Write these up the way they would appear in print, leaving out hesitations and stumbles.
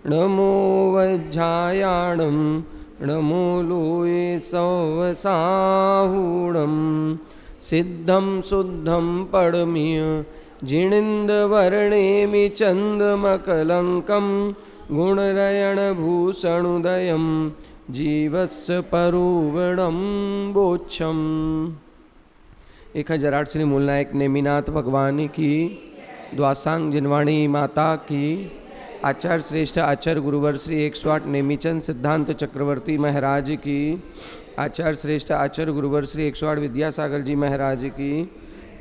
नमो वज्झायाणं नमो लोये सवसाहूणं सिद्धं शुद्धं पडमिय जिणिन्दवर्णेमि चन्दमकलङ्कं गुणरयणभूषणुदयं जीवस्य परुवणं बोच्छम्। 1008 श्री मूलनायक नेमिनाथ भगवान की, द्वासांग जिनवाणी माता की, आचार्य श्रेष्ठ आचार्य गुरुवर श्री 108 नेमीचंद सिद्धांत चक्रवर्ती महाराज की, आचार्य श्रेष्ठ आचार्य गुरुवर श्री 108 विद्यासागर जी महाराज की,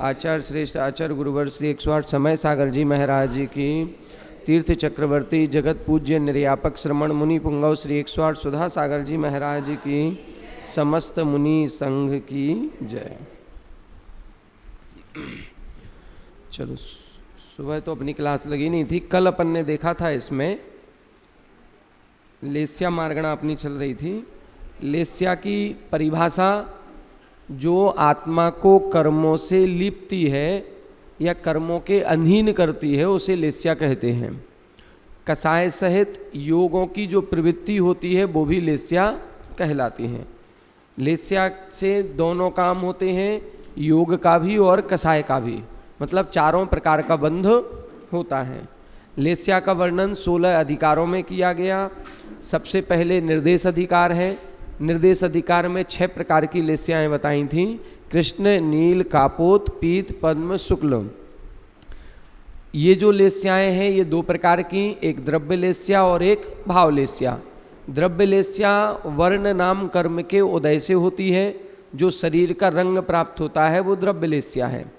आचार्य श्रेष्ठ आचार्य गुरुवर श्री 108 समय सागर जी महाराज की, तीर्थ चक्रवर्ती जगत पूज्य निर्यापक श्रमण मुनि पुंगव श्री 108 सुधा सागर जी महाराज की, समस्त मुनि संघ की जय। चलो, सुबह तो अपनी क्लास लगी नहीं थी। कल अपन ने देखा था इसमें लेस्या मार्गणा अपनी चल रही थी। लेस्या की परिभाषा जो आत्मा को कर्मों से लिपती है या कर्मों के अधीन करती है उसे लेस्या कहते हैं। कसाय सहित योगों की जो प्रवृत्ति होती है वो भी लेस्या कहलाती है। लेस्या से दोनों काम होते हैं, योग का भी और कसाय का भी, मतलब चारों प्रकार का बंध होता है। लेस्या का वर्णन 16 अधिकारों में किया गया। सबसे पहले निर्देश अधिकार है। निर्देश अधिकार में 6 प्रकार की लेस्याएं बताई थीं, कृष्ण, नील, कापोत, पीत, पद्म, शुक्ल। ये जो लेस्याएं हैं ये 2 प्रकार की, एक द्रव्य लेस्या और एक भाव लेस्या। द्रव्य लेस्या वर्ण नाम कर्म के उदय से होती है। जो शरीर का रंग प्राप्त होता है वो द्रव्य लेस्या है।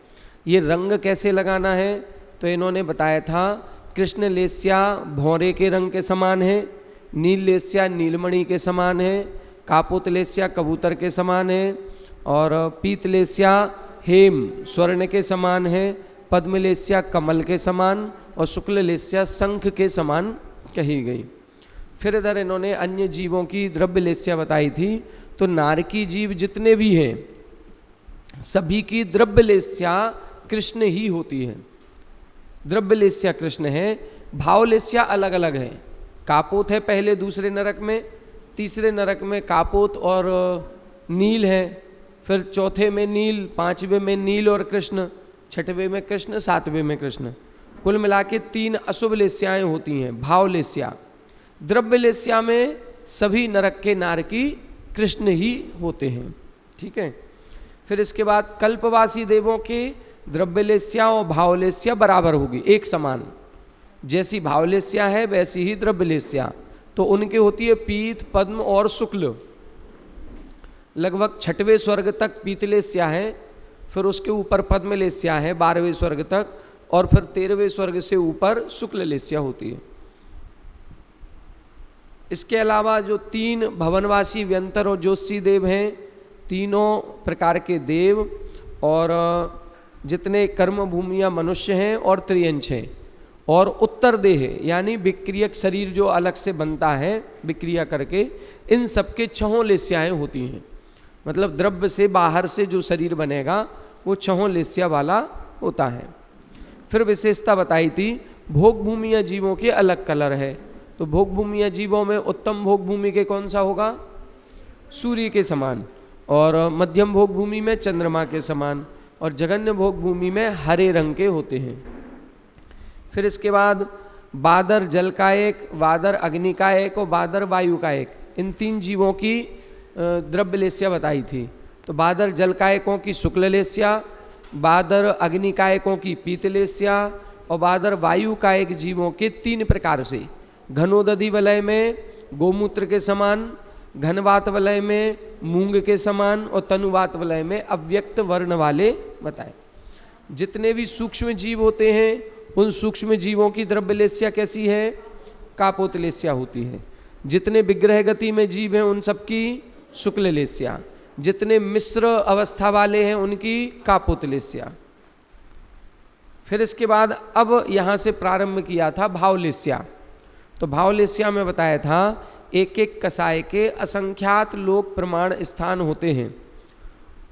ये रंग कैसे लगाना है तो इन्होंने बताया था, कृष्ण लेस्या भौरे के रंग के समान है, नील लेस्या नीलमणि के समान है, कापोत लेस्या कबूतर के समान है, और पीत लेस्या हेम स्वर्ण के समान है, पद्म लेस्या कमल के समान, और शुक्ल लेस्या शंख के समान कही गई। फिर इधर इन्होंने अन्य जीवों की द्रव्य लेस्या बताई थी। तो नारकी जीव जितने भी हैं सभी की द्रव्य लेस्या कृष्ण ही होती है। द्रव्य लेस्या कृष्ण है। भाव लेस्या अलग अलग है। कापोत है पहले दूसरे नरक में, तीसरे नरक में कापोत और नील है, फिर चौथे में नील, 5वें में नील और कृष्ण, 6वें में कृष्ण, 7वें में कृष्ण। कुल मिला के 3 अशुभ लेस्याएं होती हैं भाव लेस्या। द्रव्य लेस्या में सभी नरक के नारकी कृष्ण ही होते हैं। ठीक है। फिर इसके बाद कल्पवासी देवों के द्रव्य लेस्या और भाव लेस्या बराबर होगी, एक समान। जैसी भाव लेस्या है वैसी ही द्रव्य लेस्या। तो उनके होती है पीत, पद्म और शुक्ल। लगभग 6वें स्वर्ग तक पीत लेस्या है, फिर उसके ऊपर पद्म लेस्या है 12वें स्वर्ग तक, और फिर 13वें स्वर्ग से ऊपर शुक्ल लेस्या होती है। इसके अलावा जो 3 भवनवासी व्यंतर और ज्योतिषी देव हैं, तीनों प्रकार के देव, और जितने कर्म भूमियाँ मनुष्य हैं और त्रियंश हैं, और उत्तर देह यानी विक्रियक शरीर जो अलग से बनता है विक्रिया करके, इन सबके 6 लेस्याएँ होती हैं। मतलब द्रव्य से बाहर से जो शरीर बनेगा वो 6 लेस्या वाला होता है। फिर विशेषता बताई थी, भोग भूमिया जीवों के अलग कलर है। तो भोग भूमिया जीवों में उत्तम भोग भूमि के कौन सा होगा? सूर्य के समान, और मध्यम भोग भूमि में चंद्रमा के समान, और जघन्य भोग भूमि में हरे रंग के होते हैं। फिर इसके बाद बादर जल का एक, बादर अग्नि का एक और बादर वायु का एक, इन 3 जीवों की द्रव्य लेस्या बताई थी। तो बादर जल कायकों की शुक्ल लेस्या, बादर अग्नि कायकों की पीत लेस्या, और बादर वायु कायक जीवों के 3 प्रकार से, घनोदधि वलय में गोमूत्र के समान, घनवात वलय में मूंग के समान, और तनुवात वलय में अव्यक्त वर्ण वाले बताए। जितने भी सूक्ष्म जीव होते हैं उन सूक्ष्म जीवों की द्रव्य लेस्या कैसी है? कापोत लेस्या होती है। जितने विग्रह गति में जीव हैं उन सबकी शुक्ल लेस्या, जितने मिश्र अवस्था वाले हैं उनकी कापोत लेस्या। फिर इसके बाद अब यहाँ से प्रारंभ किया था भाव लेस्या। तो भाव लेस्या में बताया था एक एक कसाय के असंख्यात लोक प्रमाण स्थान होते हैं,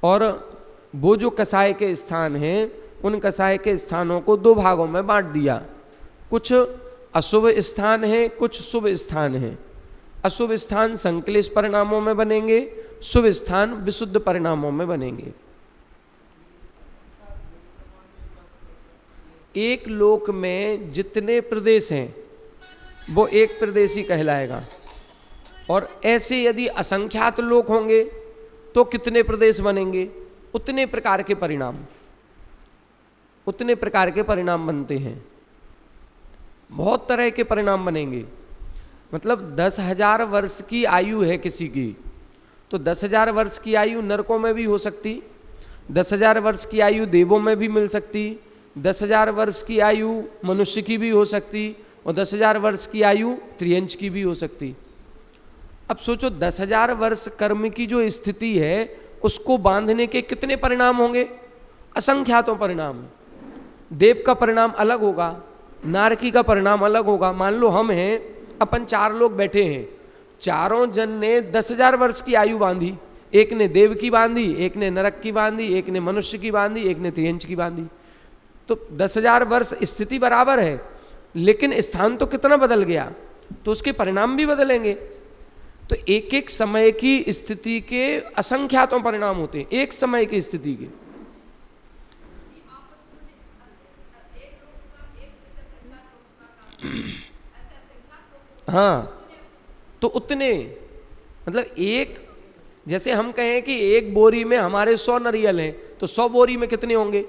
और वो जो कसाय के स्थान हैं उन कसाय के स्थानों को 2 भागों में बांट दिया। कुछ अशुभ स्थान है, कुछ शुभ स्थान है। अशुभ स्थान संक्लेश परिणामों में बनेंगे, शुभ स्थान विशुद्ध परिणामों में बनेंगे। एक लोक में जितने प्रदेश हैं वो एक प्रदेश ही कहलाएगा, और ऐसे यदि असंख्यात लोक होंगे तो कितने प्रदेश बनेंगे, उतने प्रकार के परिणाम, उतने प्रकार के परिणाम बनते हैं। बहुत तरह के परिणाम बनेंगे। मतलब 10,000 वर्ष की आयु है किसी की, तो 10,000 वर्ष की आयु नरकों में भी हो सकती, 10,000 वर्ष की आयु देवों में भी मिल सकती, 10,000 वर्ष की आयु मनुष्य की भी हो सकती, और 10,000 वर्ष की आयु त्रियंच की भी हो सकती। अब सोचो 10,000 वर्ष कर्म की जो स्थिति है उसको बांधने के कितने परिणाम होंगे, असंख्यातों परिणाम। देव का परिणाम अलग होगा, नारकी का परिणाम अलग होगा। मान लो हम हैं, अपन 4 लोग बैठे हैं, चारों जन ने 10,000 वर्ष की आयु बांधी, एक ने देव की बांधी, एक ने नरक की बांधी, एक ने मनुष्य की बांधी, एक ने त्रियंच की बांधी। तो 10,000 वर्ष स्थिति बराबर है, लेकिन स्थान तो कितना बदल गया, तो उसके परिणाम भी बदलेंगे। तो एक एक समय की स्थिति के असंख्यातों परिणाम होते हैं, एक समय की स्थिति के। हाँ, तो उतने, मतलब एक, जैसे हम कहें कि एक बोरी में हमारे 100 नारियल हैं, तो 100 बोरी में कितने होंगे,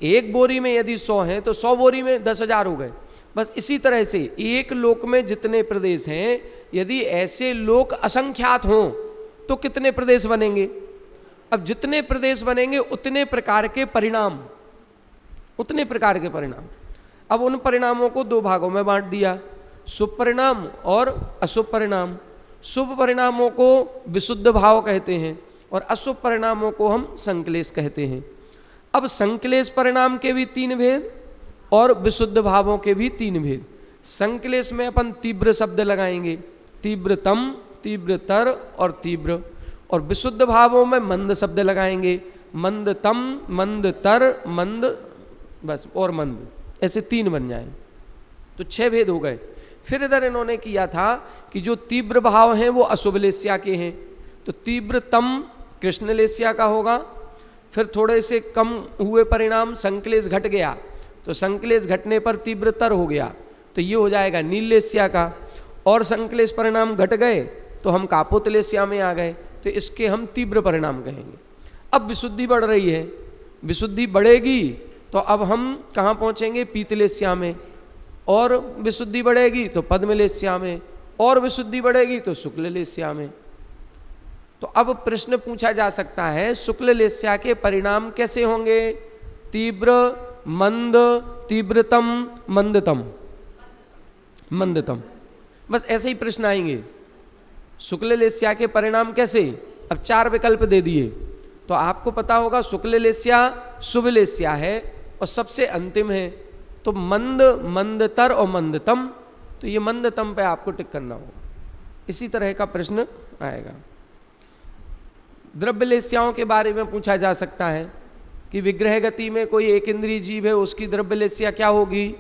एक बोरी में यदि 100 हैं तो 100 बोरी में 10,000 हो गए। बस इसी तरह से एक लोक में जितने प्रदेश हैं, यदि ऐसे लोक असंख्यात हों तो कितने प्रदेश बनेंगे। अब जितने प्रदेश बनेंगे उतने प्रकार के परिणाम, उतने प्रकार के परिणाम। अब उन परिणामों को 2 भागों में बांट दिया, शुभ परिणाम और अशुभ परिणाम। शुभ परिणामों को विशुद्ध भाव कहते हैं और अशुभ परिणामों को हम संक्लेश कहते हैं। अब संक्लेश परिणाम के भी 3 भेद और विशुद्ध भावों के भी 3 भेद। संक्लेश में अपन तीव्र शब्द लगाएंगे, तीव्रतम, तीव्रतर और तीव्र, और विशुद्ध भावों में मंद शब्द लगाएंगे, मंदतम, मंदतर, मंद, बस, और मंद, ऐसे 3 बन जाए तो 6 भेद हो गए। फिर इधर इन्होंने किया था कि जो तीव्र भाव हैं वो अशुभ लेस्या के हैं, तो तीव्रतम कृष्ण लेस्या का होगा। फिर थोड़े से कम हुए परिणाम, संक्लेश घट गया तो संक्लेश घटने पर तीव्रतर हो गया, तो ये हो जाएगा नील लेस्या का। और संक्लेश परिणाम घट गए तो हम कापोत लेस्या में आ गए, तो इसके हम तीव्र परिणाम कहेंगे। अब विशुद्धि बढ़ रही है, विशुद्धि बढ़ेगी तो अब हम कहाँ पहुँचेंगे, पीतलेस्या में, और विशुद्धि बढ़ेगी तो पद्मलेस्या में, और विशुद्धि बढ़ेगी तो शुक्ल लेस्या में। तो अब प्रश्न पूछा जा सकता है, शुक्ल लेस्या के परिणाम कैसे होंगे, तीव्र, मंद, तीव्रतम, मंदतम, मंदतम, बस ऐसे ही प्रश्न आएंगे। शुक्ल लेस्या के परिणाम कैसे, अब 4 विकल्प दे दिए, तो आपको पता होगा शुक्ल लेस्या शुभ लेस्या है और सबसे अंतिम है, तो मंद, मंदतर और मंदतम, तो ये मंदतम पे आपको टिक करना होगा। इसी तरह का प्रश्न आएगा। द्रव्य लेस्याओं के बारे में पूछा जा सकता है कि विग्रह गति में कोई एक इंद्रिय जीव है, उसकी द्रव्य लेस्या क्या होगी,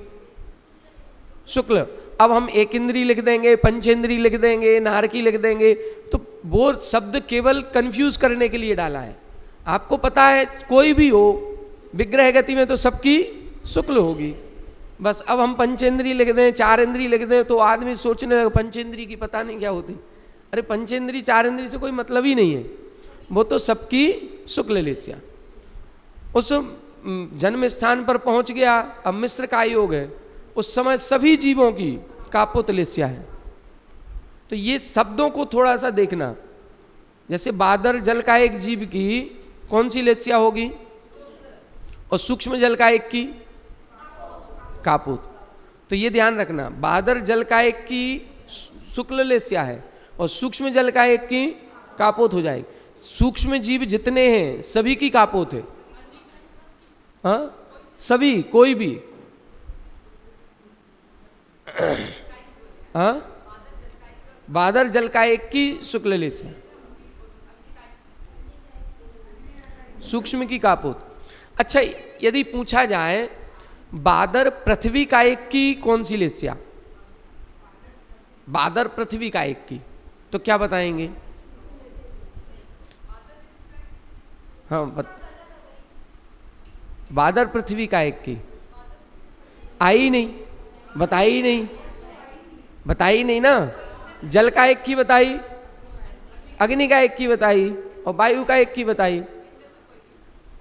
शुक्ल। अब हम एक इंद्रिय लिख देंगे, पंचेंद्रिय लिख देंगे, नारकी लिख देंगे, तो वो शब्द केवल कंफ्यूज करने के लिए डाला है। आपको पता है कोई भी हो विग्रह गति में तो सबकी शुक्ल होगी, बस अब हम पंचेंद्रिय लिख दें, 4 इंद्रिय लिख दें, तो आदमी सोचने लगा पंचेंद्रिय की पता नहीं क्या होती। अरे पंचेंद्रिय 4 इंद्रिय से कोई मतलब ही नहीं है, वो तो सबकी शुक्ल लेस्या। उस जन्म स्थान पर पहुंच गया, अब मिस्र का योग है, उस समय सभी जीवों की कापोत लेस्या है। तो ये शब्दों को थोड़ा सा देखना, जैसे बादर जल का एक जीव की कौन सी लेस्या होगी, और सूक्ष्म जल का एक की कापोत। तो ये ध्यान रखना, बादर जल का एक की शुक्ल लेस्या है और सूक्ष्म जल का एक की कापोत हो जाएगी। सूक्ष्म जीव जितने हैं सभी की कापोत है, हाँ सभी, कोई भी, हाँ बादर जल का एक की शुक्ल लेस्या, सूक्ष्म की कापोत। अच्छा, यदि पूछा जाए बादर पृथ्वी कायक की कौन सी लेस्या? बादर पृथ्वी कायक की, तो क्या बताएंगे? हाँ, बादर पृथ्वी कायक की आई नहीं, बताई नहीं, बताई नहीं ना। जल कायक की बताई, अग्नि कायक की बताई और वायु कायक की बताई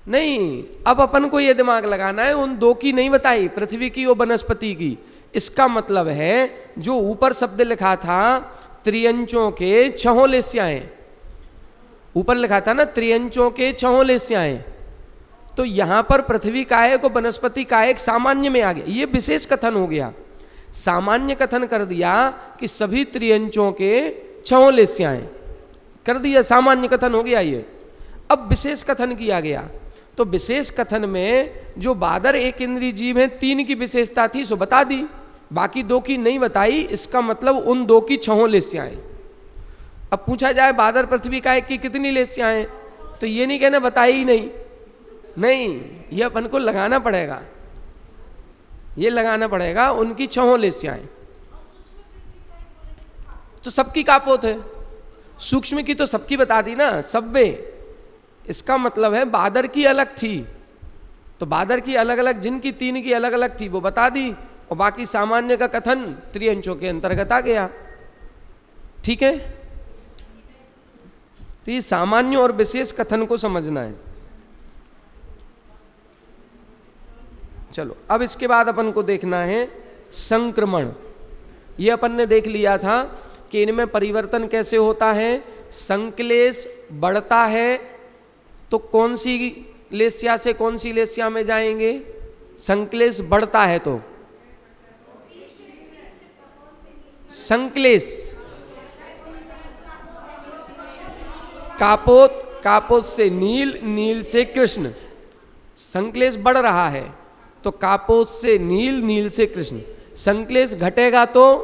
नहीं। अब अपन को ये दिमाग लगाना है, उन दो की नहीं बताई, पृथ्वी की और वनस्पति की। इसका मतलब है जो ऊपर शब्द लिखा था त्रियंचों के छहों लेस्याएं, ऊपर लिखा था ना त्रियंचों के छहों लेस्याएं, तो यहां पर पृथ्वी कायक और वनस्पति कायक सामान्य में आ गया। ये विशेष कथन हो गया, सामान्य कथन कर दिया कि सभी त्रियंचों के छहों लेस्याएं कर दिया, सामान्य कथन हो गया ये। अब विशेष कथन किया गया, तो विशेष कथन में जो बादर एक इंद्रिय जीव है, तीन की विशेषता थी सो बता दी, बाकी दो की नहीं बताई। इसका मतलब उन दो की छहों लेस्याएं। अब पूछा जाए बादर पृथ्वी कायक की कितनी लेस्याएं, तो ये नहीं कहना बताई ही नहीं, नहीं, ये अपन को लगाना पड़ेगा, ये लगाना पड़ेगा उनकी छहों लेस्याएं। तो सबकी कापोत है, सूक्ष्म की तो सबकी बता दी ना, सब्बे। इसका मतलब है बादर की अलग थी, तो बादर की अलग अलग, जिनकी तीन की अलग अलग थी वो बता दी, और बाकी सामान्य का कथन त्रियंचों के अंतर्गत आ गया। ठीक है, तो ये सामान्य और विशेष कथन को समझना है। चलो अब इसके बाद अपन को देखना है संक्रमण। ये अपन ने देख लिया था कि इनमें परिवर्तन कैसे होता है। संक्लेश बढ़ता है तो कौन सी लेस्या से कौन सी लेस्या में जाएंगे? संक्लेश बढ़ता है तो संक्लेश, कापोत, कापोत से नील, नील से कृष्ण। संक्लेश बढ़ रहा है तो कापोत से नील, नील से कृष्ण। संक्लेश घटेगा तो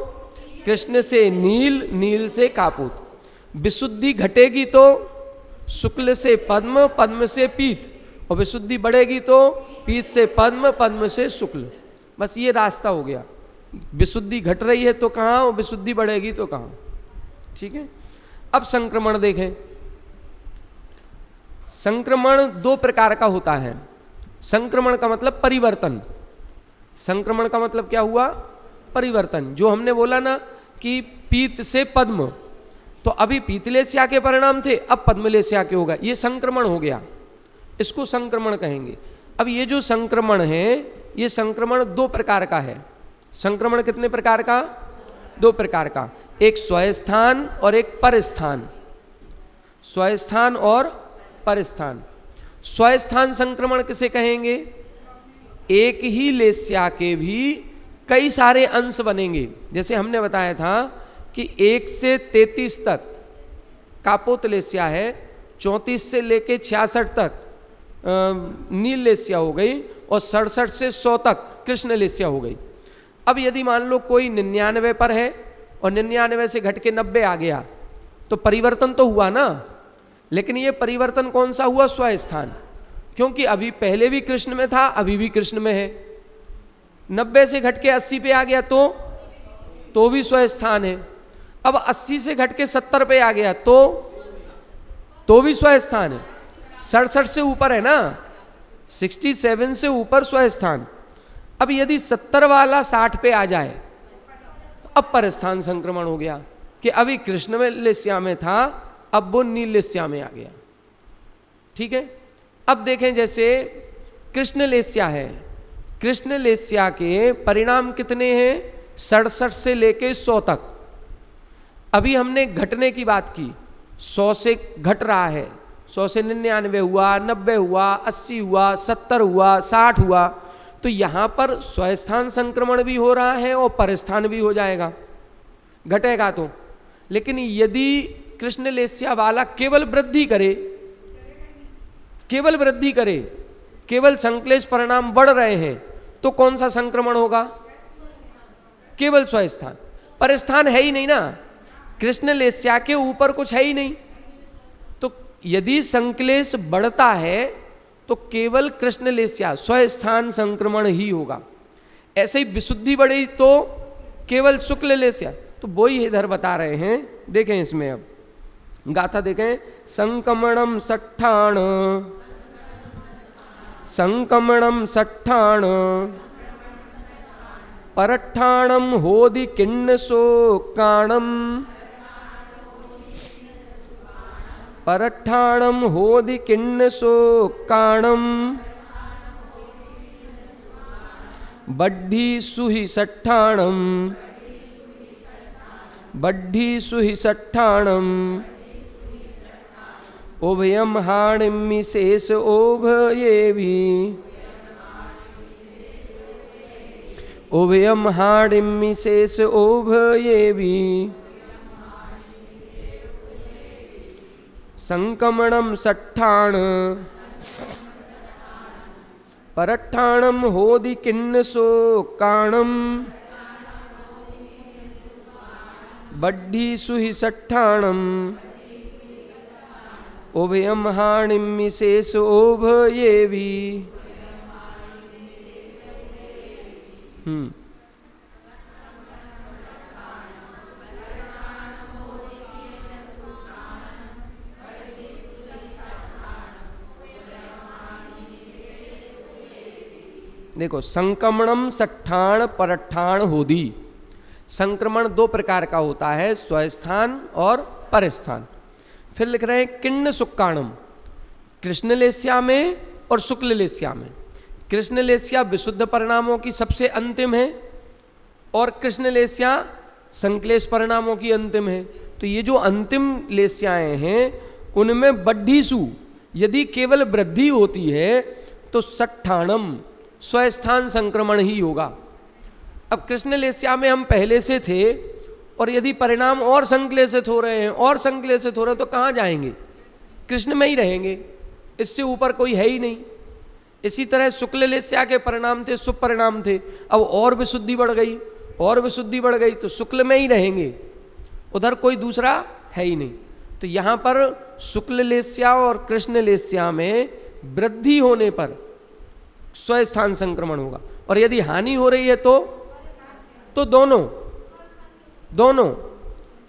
कृष्ण से नील, नील से कापोत। विशुद्धि घटेगी तो शुक्ल से पद्म, पद्म से पीत, और विशुद्धि बढ़ेगी तो पीत से पद्म, पद्म से शुक्ल। बस ये रास्ता हो गया। विशुद्धि घट रही है तो कहाँ, और विशुद्धि बढ़ेगी तो कहाँ। ठीक है, अब संक्रमण देखें। संक्रमण दो प्रकार का होता है। संक्रमण का मतलब परिवर्तन। संक्रमण का मतलब क्या हुआ? परिवर्तन। जो हमने बोला ना कि पीत से पद्म, तो अभी पीतलेस्या के परिणाम थे, अब पद्मलेस्या के होगा, ये संक्रमण हो गया, इसको संक्रमण कहेंगे। अब ये जो संक्रमण है, ये संक्रमण दो प्रकार का है। संक्रमण कितने प्रकार का? दो प्रकार का, एक स्वस्थान और एक परस्थान। स्वस्थान और परस्थान। स्वस्थान संक्रमण किसे कहेंगे? एक ही लेस्या के भी कई सारे अंश बनेंगे। जैसे हमने बताया था कि 1 से 33 तक कापोत लेस्या है, 34 से लेके 66 तक नील लेस्या हो गई, और 67 से 100 तक कृष्ण लेस्या हो गई। अब यदि मान लो कोई 99 पर है और 99 से घट के 90 आ गया, तो परिवर्तन तो हुआ ना, लेकिन ये परिवर्तन कौन सा हुआ? स्वस्थान। क्योंकि अभी पहले भी कृष्ण में था, अभी भी कृष्ण में है। 90 से घट के 80 पे आ गया तो भी स्वस्थान है। अब 80 से घट के 70 पे आ गया तो भी स्वस्थान है। 67 से ऊपर है ना, 67 से ऊपर स्वस्थान। अब यदि 70 वाला 60 पे आ जाए तो अब परस्थान संक्रमण हो गया, कि अभी कृष्ण में लेस्या में था, अब वो नील लेस्या में आ गया। ठीक है, अब देखें जैसे कृष्ण लेस्या है, कृष्ण लेस्या के परिणाम कितने हैं? 67 से लेके 100 तक। अभी हमने घटने की बात की, 100 से घट रहा है, 100 से 99 हुआ, 90 हुआ, 80 हुआ, 70 हुआ, 60 हुआ, तो यहाँ पर स्वस्थान संक्रमण भी हो रहा है और परस्थान भी हो जाएगा, घटेगा तो। लेकिन यदि कृष्ण लेस्या वाला केवल वृद्धि करे, केवल वृद्धि करे, केवल संक्लेश परिणाम बढ़ रहे हैं, तो कौन सा संक्रमण होगा? केवल स्वस्थान। परस्थान है ही नहीं ना, कृष्ण लेस्या के ऊपर कुछ है ही नहीं। तो यदि संक्लेश बढ़ता है तो केवल कृष्ण लेस्या स्वस्थान संक्रमण ही होगा। ऐसे ही विशुद्धि बढ़ी तो केवल शुक्ल लेस्या। तो वो ही इधर बता रहे हैं, देखें इसमें अब गाथा देखें। संकमणम सट्ठाण, संकमणम सट्ठाण, परट्ठाणम होदि किन्न शोकाणम, परट्ठाणम होदि किन्न शोकाणम, बड्ढी सुहि सट्ठाणम, बड्ढी सुहि सट्ठाणम, उभयम हाणिमि शेष उभयेवि, उभयम हाणिमि शेष उभयेवि, संकमणम सट्ठाण, परट्ठाणम होदि किन्न शोकाणम, बड्ढी सुहि सट्ठाणम, उभयम हाणिमि शेष उभयेवि। देखो, संक्रमणम सट्ठाण परट्ठाण होदी। संक्रमण दो प्रकार का होता है, स्वस्थान और परस्थान। फिर लिख रहे हैं किन्न शुक्काणम, कृष्णलेस्या में और शुक्ललेस्या में। कृष्णलेस्या विशुद्ध परिणामों की सबसे अंतिम है और कृष्णलेस्या संक्लेश परिणामों की अंतिम है। तो ये जो अंतिम लेस्याएं हैं उनमें बड्ढीसु यदि केवल वृद्धि होती है तो सट्ठाणम स्वस्थान संक्रमण ही होगा। अब कृष्णलेस्या में हम पहले से थे और यदि परिणाम और संक्लेशित हो रहे हैं और संक्लेशित हो रहे हैं तो कहाँ जाएंगे? कृष्ण में ही रहेंगे, इससे ऊपर कोई है ही नहीं। इसी तरह शुक्ललेस्या के परिणाम थे, शुभ परिणाम थे, अब और विशुद्धि बढ़ गई और विशुद्धि बढ़ गई तो शुक्ल में ही रहेंगे, उधर कोई दूसरा है ही नहीं। तो यहाँ पर शुक्ललेस्या और कृष्णलेस्या में वृद्धि होने पर स्वस्थान संक्रमण होगा और यदि हानि हो रही है तो दोनों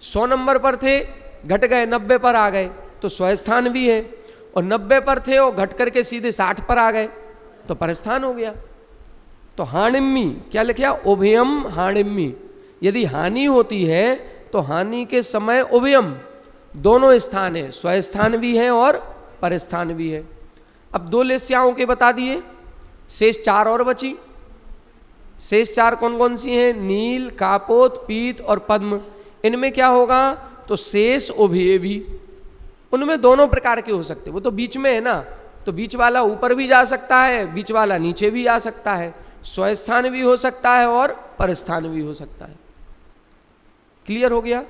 100 नंबर पर थे घट गए 90 पर आ गए तो स्वस्थान भी है, और 90 पर थे और घट करके सीधे 60 पर आ गए तो परस्थान हो गया। तो हाणिम्मी क्या लिखा? उभयम हाणिम्मी। यदि हानि होती है तो हानि के समय उभयम दोनों स्थान है, स्वस्थान भी है और परस्थान भी है। अब 2 लेस्याओं के बता दिए, शेष 4 और बची। शेष 4 कौन कौन सी हैं? नील, कापोत, पीत और पद्म। इनमें क्या होगा? तो शेष उभये भी, उनमें दोनों प्रकार के हो सकते। वो तो बीच में है ना, तो बीच वाला ऊपर भी जा सकता है, बीच वाला नीचे भी आ सकता है, स्वस्थान भी हो सकता है और परस्थान भी हो सकता है। क्लियर हो गया?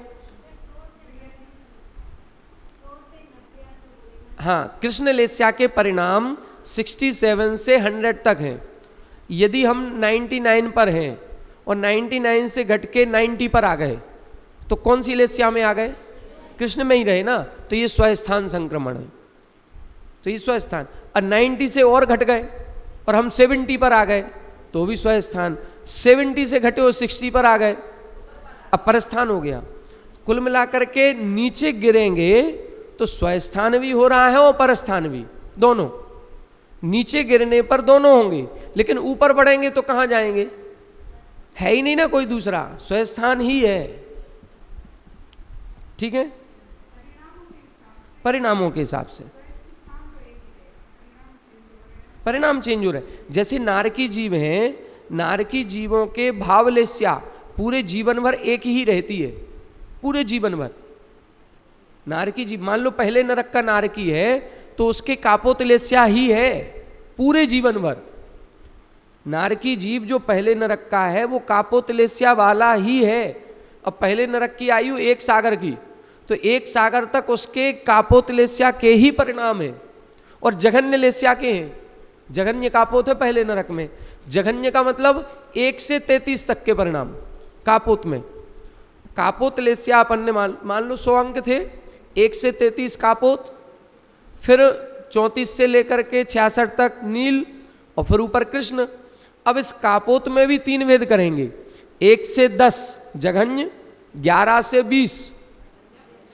हाँ, कृष्णलेस्या के परिणाम 67 से 100 तक हैं। यदि हम 99 पर हैं और 99 से घट के 90 पर आ गए तो कौन सी लेस्या में आ गए? कृष्ण में ही रहे ना, तो ये स्वस्थान संक्रमण है। तो ये स्वस्थान। और 90 से और घट गए और हम 70 पर आ गए तो भी स्वस्थान। 70 से घटे और 60 पर आ गए, अब परस्थान हो गया। कुल मिलाकर के नीचे गिरेंगे तो स्वस्थान भी हो रहा है और परस्थान भी, दोनों। नीचे गिरने पर दोनों होंगे, लेकिन ऊपर बढ़ेंगे तो कहाँ जाएंगे? है ही नहीं ना कोई दूसरा, स्वस्थान ही है। ठीक है, परिणामों के हिसाब से परिणाम चेंज हो रहे हैं। जैसे नारकी जीव हैं, नारकी जीवों के भावलेस्या पूरे जीवन भर एक ही रहती है, पूरे जीवन भर। नारकी जीव, मान लो पहले नरक का नारकी है तो उसके कापोतलेस्या ही है पूरे जीवन भर। नारकी जीव जो पहले नरक का है वो कापोतलेस्या वाला ही है। अब पहले नरक की आयु 1 सागर की, तो 1 सागर तक उसके कापोतलेस्या के ही परिणाम है और जघन्य लेस्या के हैं। जघन्य कापोत है पहले नरक में, जघन्य का मतलब 1 से 33 तक के परिणाम कापोत में। कापोतलेस्या अपन ने मान लो 100 अंक थे, 1 से 33 कापोत, फिर 34 से लेकर के 66 तक नील और फिर ऊपर कृष्ण। अब इस कापोत में भी 3 वेद करेंगे, 1 से 10 जघन्य, 11 से 20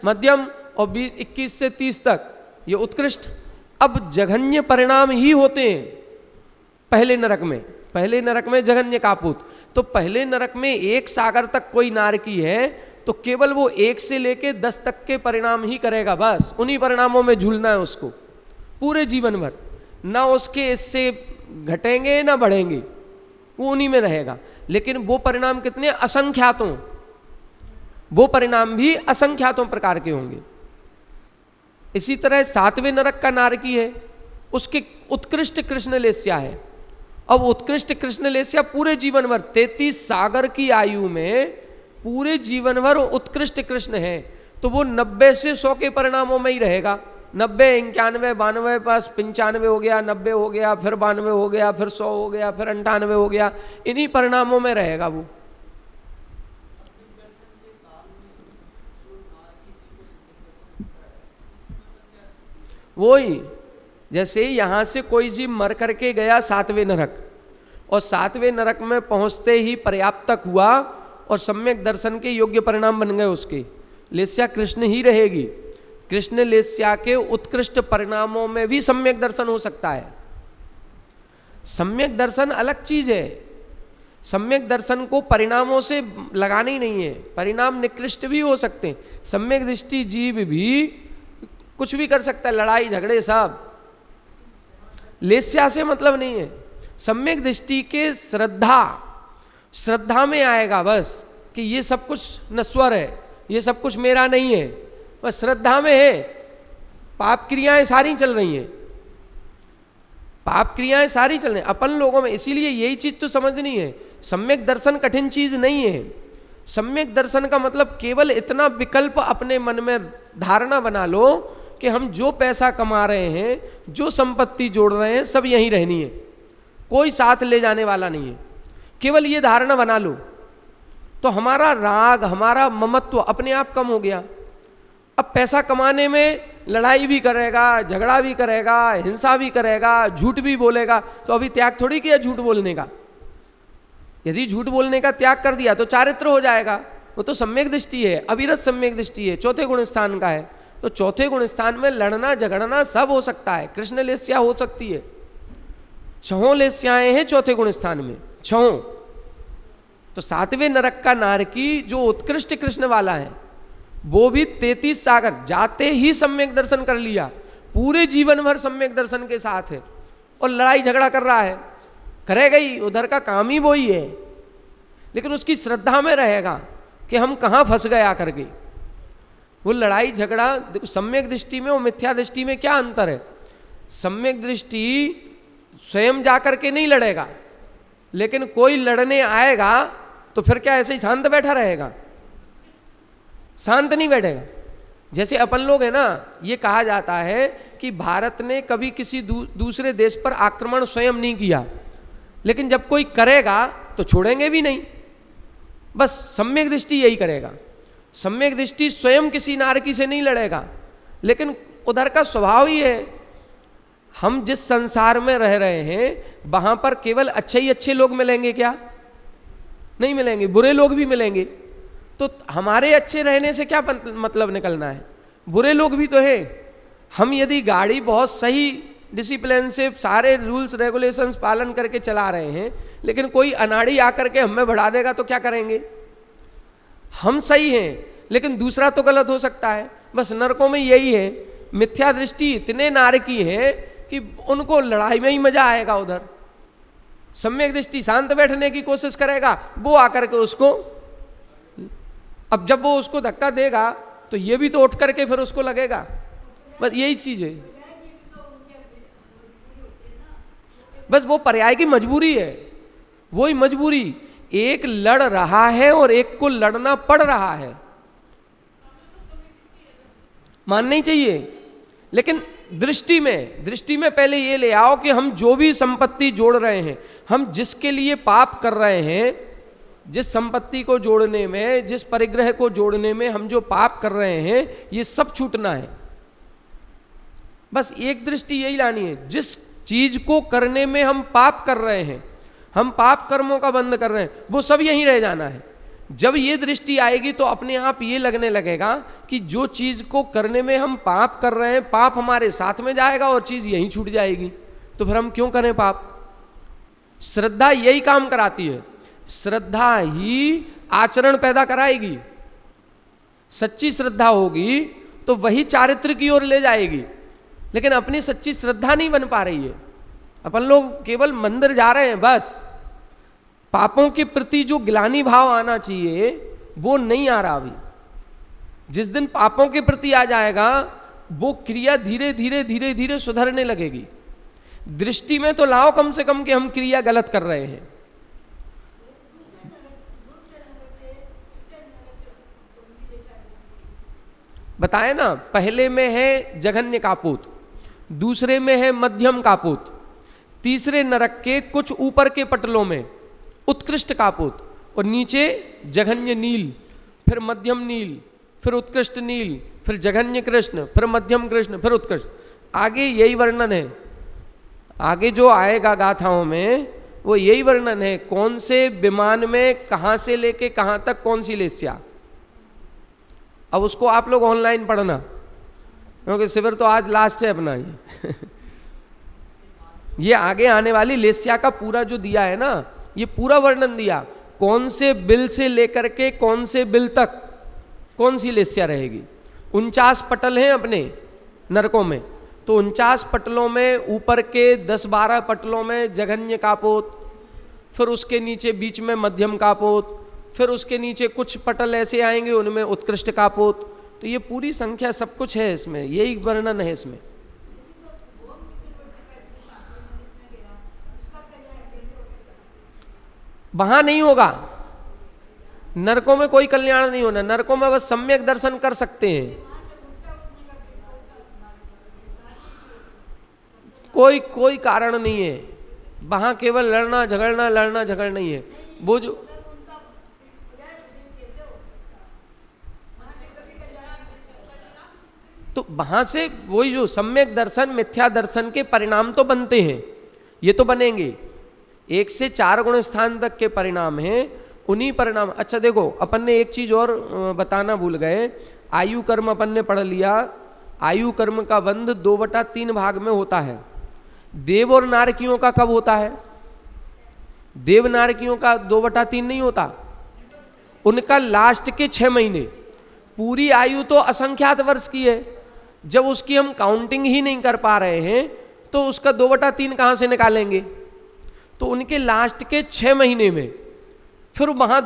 मध्यम और 21 से 30 तक ये उत्कृष्ट। अब जघन्य परिणाम ही होते हैं पहले नरक में जघन्य कापूत। तो पहले नरक में 1 सागर तक कोई नारकी है तो केवल वो 1 से लेके 10 तक के परिणाम ही करेगा, बस उन्हीं परिणामों में झूलना है उसको पूरे जीवन भर, ना उसके इससे घटेंगे ना बढ़ेंगे, वो उन्हीं में रहेगा। लेकिन वो परिणाम कितने असंख्यातों, वो परिणाम भी असंख्यातों प्रकार के होंगे। इसी तरह 7वें नरक का नारकी है, उसके उत्कृष्ट कृष्ण लेस्या है। अब उत्कृष्ट कृष्ण लेस्या पूरे जीवन भर 33 सागर की आयु में पूरे जीवन भर उत्कृष्ट कृष्ण है, तो वो 90 से 100 के परिणामों में ही रहेगा। 90, 91, 92, पास 95 हो गया, 90 हो गया, फिर 92 हो गया, फिर 100 हो गया, फिर 98 हो गया, इन्हीं परिणामों में रहेगा वो। वही जैसे यहां से कोई जीव मर करके गया 7वें नरक, और 7वें नरक में पहुंचते ही पर्याप्तक हुआ और सम्यक दर्शन के योग्य परिणाम बन गए उसके, लेस्या कृष्ण ही रहेगी। कृष्ण लेस्या के उत्कृष्ट परिणामों में भी सम्यक दर्शन हो सकता है। सम्यक दर्शन अलग चीज है, सम्यक दर्शन को परिणामों से लगाना ही नहीं है, परिणाम निकृष्ट भी हो सकते हैं। सम्यक दृष्टि जीव भी कुछ भी कर सकता है, लड़ाई झगड़े सब, लेस्या से मतलब नहीं है। सम्यक दृष्टि के श्रद्धा में आएगा बस कि ये सब कुछ नश्वर है, ये सब कुछ मेरा नहीं है, बस श्रद्धा में है। पाप क्रियाएं सारी चल रही हैं, पाप क्रियाएं सारी चल रही हैं अपन लोगों में, इसीलिए यही चीज तो समझनी है। सम्यक दर्शन कठिन चीज नहीं है। सम्यक दर्शन का मतलब केवल इतना विकल्प अपने मन में धारणा बना लो कि हम जो पैसा कमा रहे हैं, जो संपत्ति जोड़ रहे हैं, सब यहीं रहनी है, कोई साथ ले जाने वाला नहीं है। केवल ये धारणा बना लो तो हमारा राग, हमारा ममत्व अपने आप कम हो गया। अब पैसा कमाने में लड़ाई भी करेगा, झगड़ा भी करेगा, हिंसा भी करेगा, झूठ भी बोलेगा, तो अभी त्याग थोड़ी किया झूठ बोलने का। यदि झूठ बोलने का त्याग कर दिया तो चारित्र हो जाएगा, वो तो सम्यक दृष्टि है, अविरत सम्यक दृष्टि है, 4थे गुण स्थान का है। तो 4थे गुण स्थान में लड़ना झगड़ना सब हो सकता है, कृष्ण लेस्या हो सकती है। 6 लेस्याएं हैं 4थे गुण स्थान में, 6। तो 7वें नरक का नारकी जो उत्कृष्ट कृष्ण वाला है वो भी 33 सागर जाते ही सम्यक दर्शन कर लिया, पूरे जीवन भर सम्यक दर्शन के साथ है, और लड़ाई झगड़ा कर रहा है, करेगा ही, उधर का काम ही वही है, लेकिन उसकी श्रद्धा में रहेगा कि हम कहाँ फंस गए आकर के। वो लड़ाई झगड़ा सम्यक दृष्टि में और मिथ्या दृष्टि में क्या अंतर है? सम्यक दृष्टि स्वयं जाकर के नहीं लड़ेगा, लेकिन कोई लड़ने आएगा तो फिर क्या ऐसे ही शांत बैठा रहेगा? शांत नहीं बैठेगा। जैसे अपन लोग है ना, ये कहा जाता है कि भारत ने कभी किसी दूसरे देश पर आक्रमण स्वयं नहीं किया, लेकिन जब कोई करेगा तो छोड़ेंगे भी नहीं, बस सम्यक दृष्टि यही करेगा। सम्यक दृष्टि स्वयं किसी नारकी से नहीं लड़ेगा, लेकिन उधर का स्वभाव ही है। हम जिस संसार में रह रहे हैं वहां पर केवल अच्छे ही अच्छे लोग मिलेंगे क्या? नहीं मिलेंगे, बुरे लोग भी मिलेंगे। तो हमारे अच्छे रहने से क्या मतलब निकलना है? बुरे लोग भी तो है। हम यदि गाड़ी बहुत सही डिसिप्लिन से सारे रूल्स रेगुलेशंस पालन करके चला रहे हैं, लेकिन कोई अनाड़ी आकर के हमें बढ़ा देगा तो क्या करेंगे? हम सही हैं लेकिन दूसरा तो गलत हो सकता है। बस नरकों में यही है, मिथ्या दृष्टि इतने नारकी है कि उनको लड़ाई में ही मजा आएगा। उधर सम्यक दृष्टि शांत बैठने की कोशिश करेगा, वो आकर के उसको, अब जब वो उसको धक्का देगा तो ये भी तो उठ करके फिर उसको लगेगा। बस यही चीज है, बस वो पर्याय की मजबूरी है। वही मजबूरी, एक लड़ रहा है और एक को लड़ना पड़ रहा है, मानना ही चाहिए। लेकिन दृष्टि में पहले ये ले आओ कि हम जो भी संपत्ति जोड़ रहे हैं, हम जिसके लिए पाप कर रहे हैं, जिस संपत्ति को जोड़ने में, जिस परिग्रह को जोड़ने में हम जो पाप कर रहे हैं, ये सब छूटना है। बस एक दृष्टि यही लानी है, जिस चीज को करने में हम पाप कर रहे हैं, हम पाप कर्मों का बंद कर रहे हैं, वो सब यहीं रह जाना है। जब ये दृष्टि आएगी तो अपने आप ये लगने लगेगा कि जो चीज को करने में हम पाप कर रहे हैं, पाप हमारे साथ में जाएगा और चीज यहीं छूट जाएगी, तो फिर हम क्यों करें पाप। श्रद्धा यही काम कराती है, श्रद्धा ही आचरण पैदा कराएगी। सच्ची श्रद्धा होगी तो वही चारित्र की ओर ले जाएगी, लेकिन अपनी सच्ची श्रद्धा नहीं बन पा रही है। अपन लोग केवल मंदिर जा रहे हैं बस, पापों के प्रति जो ग्लानि भाव आना चाहिए वो नहीं आ रहा अभी। जिस दिन पापों के प्रति आ जाएगा वो क्रिया धीरे धीरे धीरे धीरे सुधरने लगेगी। दृष्टि में तो लाओ कम से कम कि हम क्रिया गलत कर रहे हैं। बताए ना, पहले में है जघन्य कापोत, दूसरे में है मध्यम कापोत, तीसरे नरक के कुछ ऊपर के पटलों में उत्कृष्ट कापोत, और नीचे जघन्य नील, फिर मध्यम नील, फिर उत्कृष्ट नील, फिर जघन्य कृष्ण, फिर मध्यम कृष्ण, फिर उत्कृष्ट। आगे यही वर्णन है, आगे जो आएगा गाथाओं में वो यही वर्णन है, कौन से विमान में कहां से लेके कहां तक कौन सी लेस्या। अब उसको आप लोग ऑनलाइन पढ़ना, क्योंकि शिविर तो आज लास्ट है अपना ही। ये आगे आने वाली लेस्या का पूरा जो दिया है ना, ये पूरा वर्णन दिया, कौन से बिल से लेकर के कौन से बिल तक कौन सी लेस्या रहेगी। 49 पटल हैं अपने नरकों में, तो 49 पटलों में ऊपर के 10-12 पटलों में जघन्य कापोत, फिर उसके नीचे बीच में मध्यम कापोत, फिर उसके नीचे कुछ पटल ऐसे आएंगे उनमें उत्कृष्ट कापोत। तो ये पूरी संख्या सब कुछ है इसमें, यही वर्णन है इसमें। वहां नहीं होगा, नरकों में कोई कल्याण नहीं होना, नरकों में बस सम्यक दर्शन कर सकते हैं। कोई कारण नहीं है वहां, केवल लड़ना झगड़ना ही है। वो जो तो वहां से वही जो सम्यक दर्शन मिथ्या दर्शन के परिणाम तो बनते हैं, ये तो बनेंगे। 1 से 4 गुण स्थान तक के परिणाम हैं, उन्हीं परिणाम। अच्छा देखो, अपन ने एक चीज और बताना भूल गए, आयु कर्म अपन ने पढ़ लिया। आयु कर्म का बंध 2/3 भाग में होता है। देव और नारकियों का कब होता है? देव नारकियों का 2/3 नहीं होता, उनका लास्ट के 6 महीने। पूरी आयु तो असंख्यात वर्ष की है, जब उसकी हम काउंटिंग ही नहीं कर पा रहे हैं तो उसका 2/3 कहाँ से निकालेंगे? तो उनके लास्ट के 6 महीने में फिर वहाँ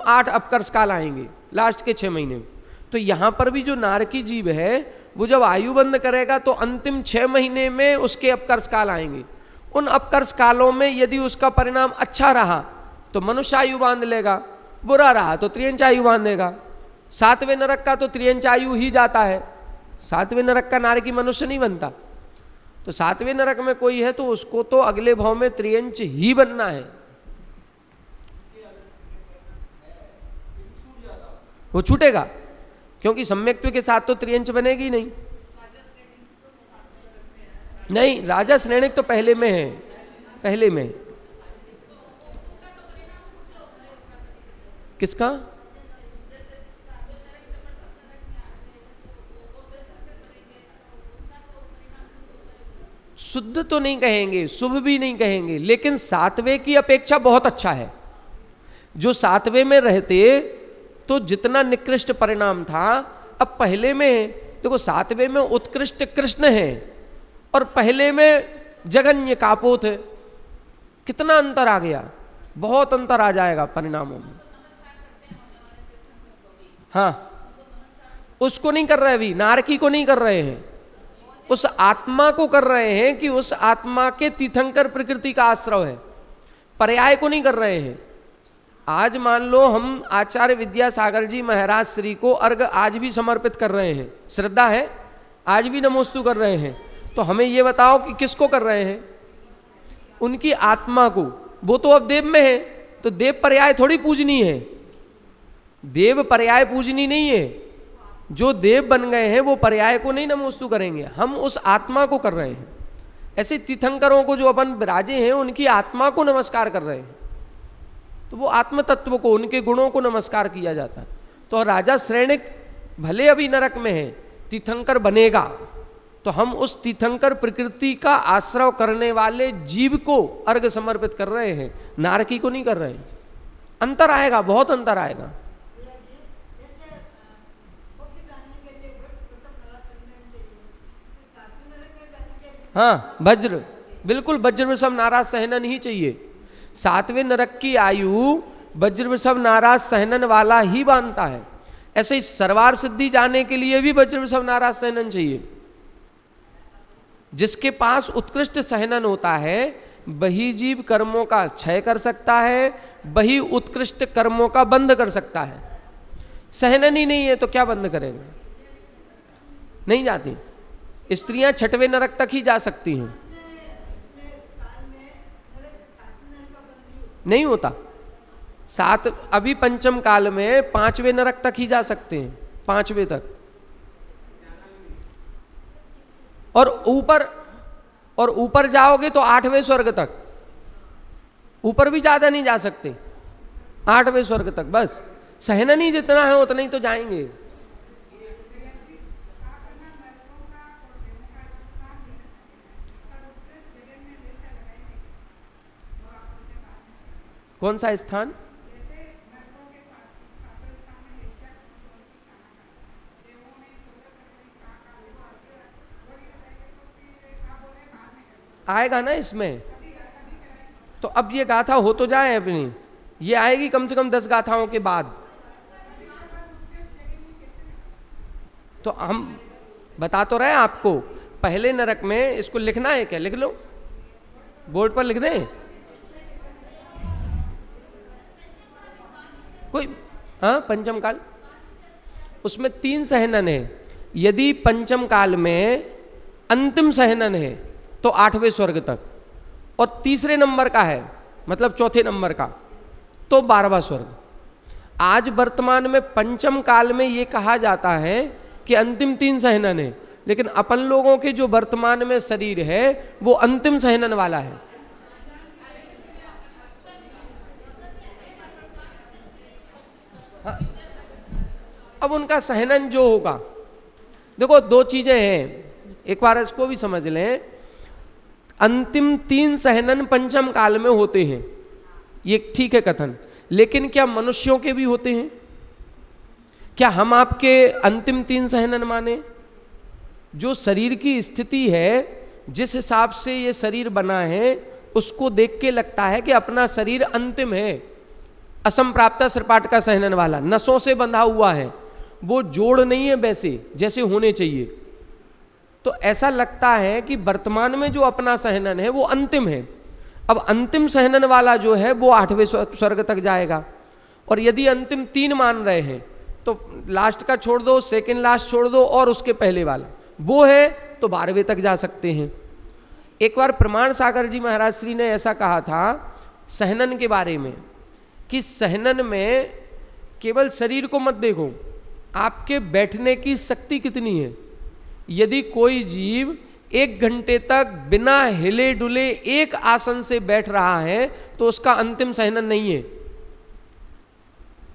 8 अपकर्ष काल आएंगे लास्ट के 6 महीने में। तो यहाँ पर भी जो नारकी जीव है वो जब आयु बंद करेगा तो अंतिम 6 महीने में उसके अपकर्ष काल आएंगे। उन अपकर्ष कालों में यदि उसका परिणाम अच्छा रहा तो मनुष्य आयु बांध लेगा, बुरा रहा तो त्रियंच आयु बांधेगा। 7वें नरक का तो त्रियंच आयु ही जाता है, 7वें नरक का नारकी मनुष्य नहीं बनता। तो 7वें नरक में कोई है तो उसको तो अगले भाव में त्रियंच ही बनना है, वो छूटेगा, क्योंकि सम्यक्त्व के साथ तो त्रियंच बनेगी नहीं। नहीं, राजा श्रेणिक तो पहले में है, पहले में। किसका? शुद्ध तो नहीं कहेंगे, शुभ भी नहीं कहेंगे, लेकिन 7वें की अपेक्षा बहुत अच्छा है। जो 7वें में रहते तो जितना निकृष्ट परिणाम था अब पहले में है। देखो 7वें में उत्कृष्ट कृष्ण है और पहले में जघन्य कापोत है, कितना अंतर आ गया, बहुत अंतर आ जाएगा परिणामों में। हाँ, उसको नहीं कर रहे, अभी नारकी को नहीं कर रहे हैं, उस आत्मा को कर रहे हैं कि उस आत्मा के तीर्थंकर प्रकृति का आश्रय है, पर्याय को नहीं कर रहे हैं। आज मान लो हम आचार्य विद्यासागर जी महाराज श्री को अर्घ आज भी समर्पित कर रहे हैं, श्रद्धा है, आज भी नमोस्तु कर रहे हैं, तो हमें ये बताओ कि किसको कर रहे हैं? उनकी आत्मा को। वो तो अब देव में है, तो देव पर्याय थोड़ी पूजनी है, देव पर्याय पूजनी नहीं है। जो देव बन गए हैं वो पर्याय को नहीं नमोस्तु करेंगे, हम उस आत्मा को कर रहे हैं। ऐसे तीर्थंकरों को जो अपन विराजे हैं उनकी आत्मा को नमस्कार कर रहे हैं। तो वो आत्म तत्व को, उनके गुणों को नमस्कार किया जाता है। तो राजा श्रेणिक भले अभी नरक में है, तीर्थंकर बनेगा, तो हम उस तीर्थंकर प्रकृति का आश्रय करने वाले जीव को अर्घ समर्पित कर रहे हैं, नारकी को नहीं कर रहे हैं। अंतर आएगा, बहुत अंतर आएगा। हाँ, वज्र, बिल्कुल वज्र वृषभ नाराज सहनन ही चाहिए। 7वें नरक की आयु वज्र वृषभ नाराज सहनन वाला ही बांधता है। ऐसे ही सर्वार सिद्धि जाने के लिए भी वज्र वृषभ नाराज सहनन चाहिए। जिसके पास उत्कृष्ट सहनन होता है वही जीव कर्मों का क्षय कर सकता है, वही उत्कृष्ट कर्मों का बंध कर सकता है। सहनन ही नहीं है तो क्या बंद करेगा? नहीं जाती। स्त्रियां 6वें नरक तक ही जा सकती हैं। नहीं होता। 7 अभी पंचम काल में 5वें नरक तक ही जा सकते हैं, 5वें तक। और ऊपर जाओगे तो 8वें स्वर्ग तक। ऊपर भी ज्यादा नहीं जा सकते, 8वें स्वर्ग तक। बस सहनन ही जितना है उतना ही तो जाएंगे। कौन सा स्थान? आएगा ना इसमें। तो अब ये गाथा हो तो जाए अपनी, ये आएगी कम से कम 10 गाथाओं के बाद। तो हम बता तो रहे आपको, पहले नरक में इसको लिखना है क्या? लिख लो, बोर्ड पर लिख दें कोई। हाँ, पंचम काल, उसमें 3 सहनन है। यदि पंचम काल में अंतिम सहनन है तो 8वें स्वर्ग तक, और तीसरे नंबर का है मतलब चौथे नंबर का तो 12वां स्वर्ग। आज वर्तमान में पंचम काल में ये कहा जाता है कि अंतिम 3 सहनन है, लेकिन अपन लोगों के जो वर्तमान में शरीर है वो अंतिम सहनन वाला है। हाँ, अब उनका सहनन जो होगा, देखो 2 चीजें हैं, एक बार इसको भी समझ लें। अंतिम 3 सहनन पंचम काल में होते हैं, ये ठीक है कथन, लेकिन क्या मनुष्यों के भी होते हैं? क्या हम आपके अंतिम 3 सहनन माने? जो शरीर की स्थिति है, जिस हिसाब से ये शरीर बना है, उसको देख के लगता है कि अपना शरीर अंतिम है। असंप्राप्ता सृपाट का सहनन वाला, नसों से बंधा हुआ है, वो जोड़ नहीं है वैसे जैसे होने चाहिए। तो ऐसा लगता है कि वर्तमान में जो अपना सहनन है वो अंतिम है। अब अंतिम सहनन वाला जो है वो 8वें स्वर्ग तक जाएगा। और यदि अंतिम 3 मान रहे हैं तो लास्ट का छोड़ दो, सेकंड लास्ट छोड़ दो, और उसके पहले वाला वो है तो 12वें तक जा सकते हैं। एक बार प्रमाण सागर जी महाराज श्री ने ऐसा कहा था सहनन के बारे में कि सहनन में केवल शरीर को मत देखो, आपके बैठने की शक्ति कितनी है। यदि कोई जीव 1 घंटे तक बिना हिले डुले एक आसन से बैठ रहा है तो उसका अंतिम सहनन नहीं है।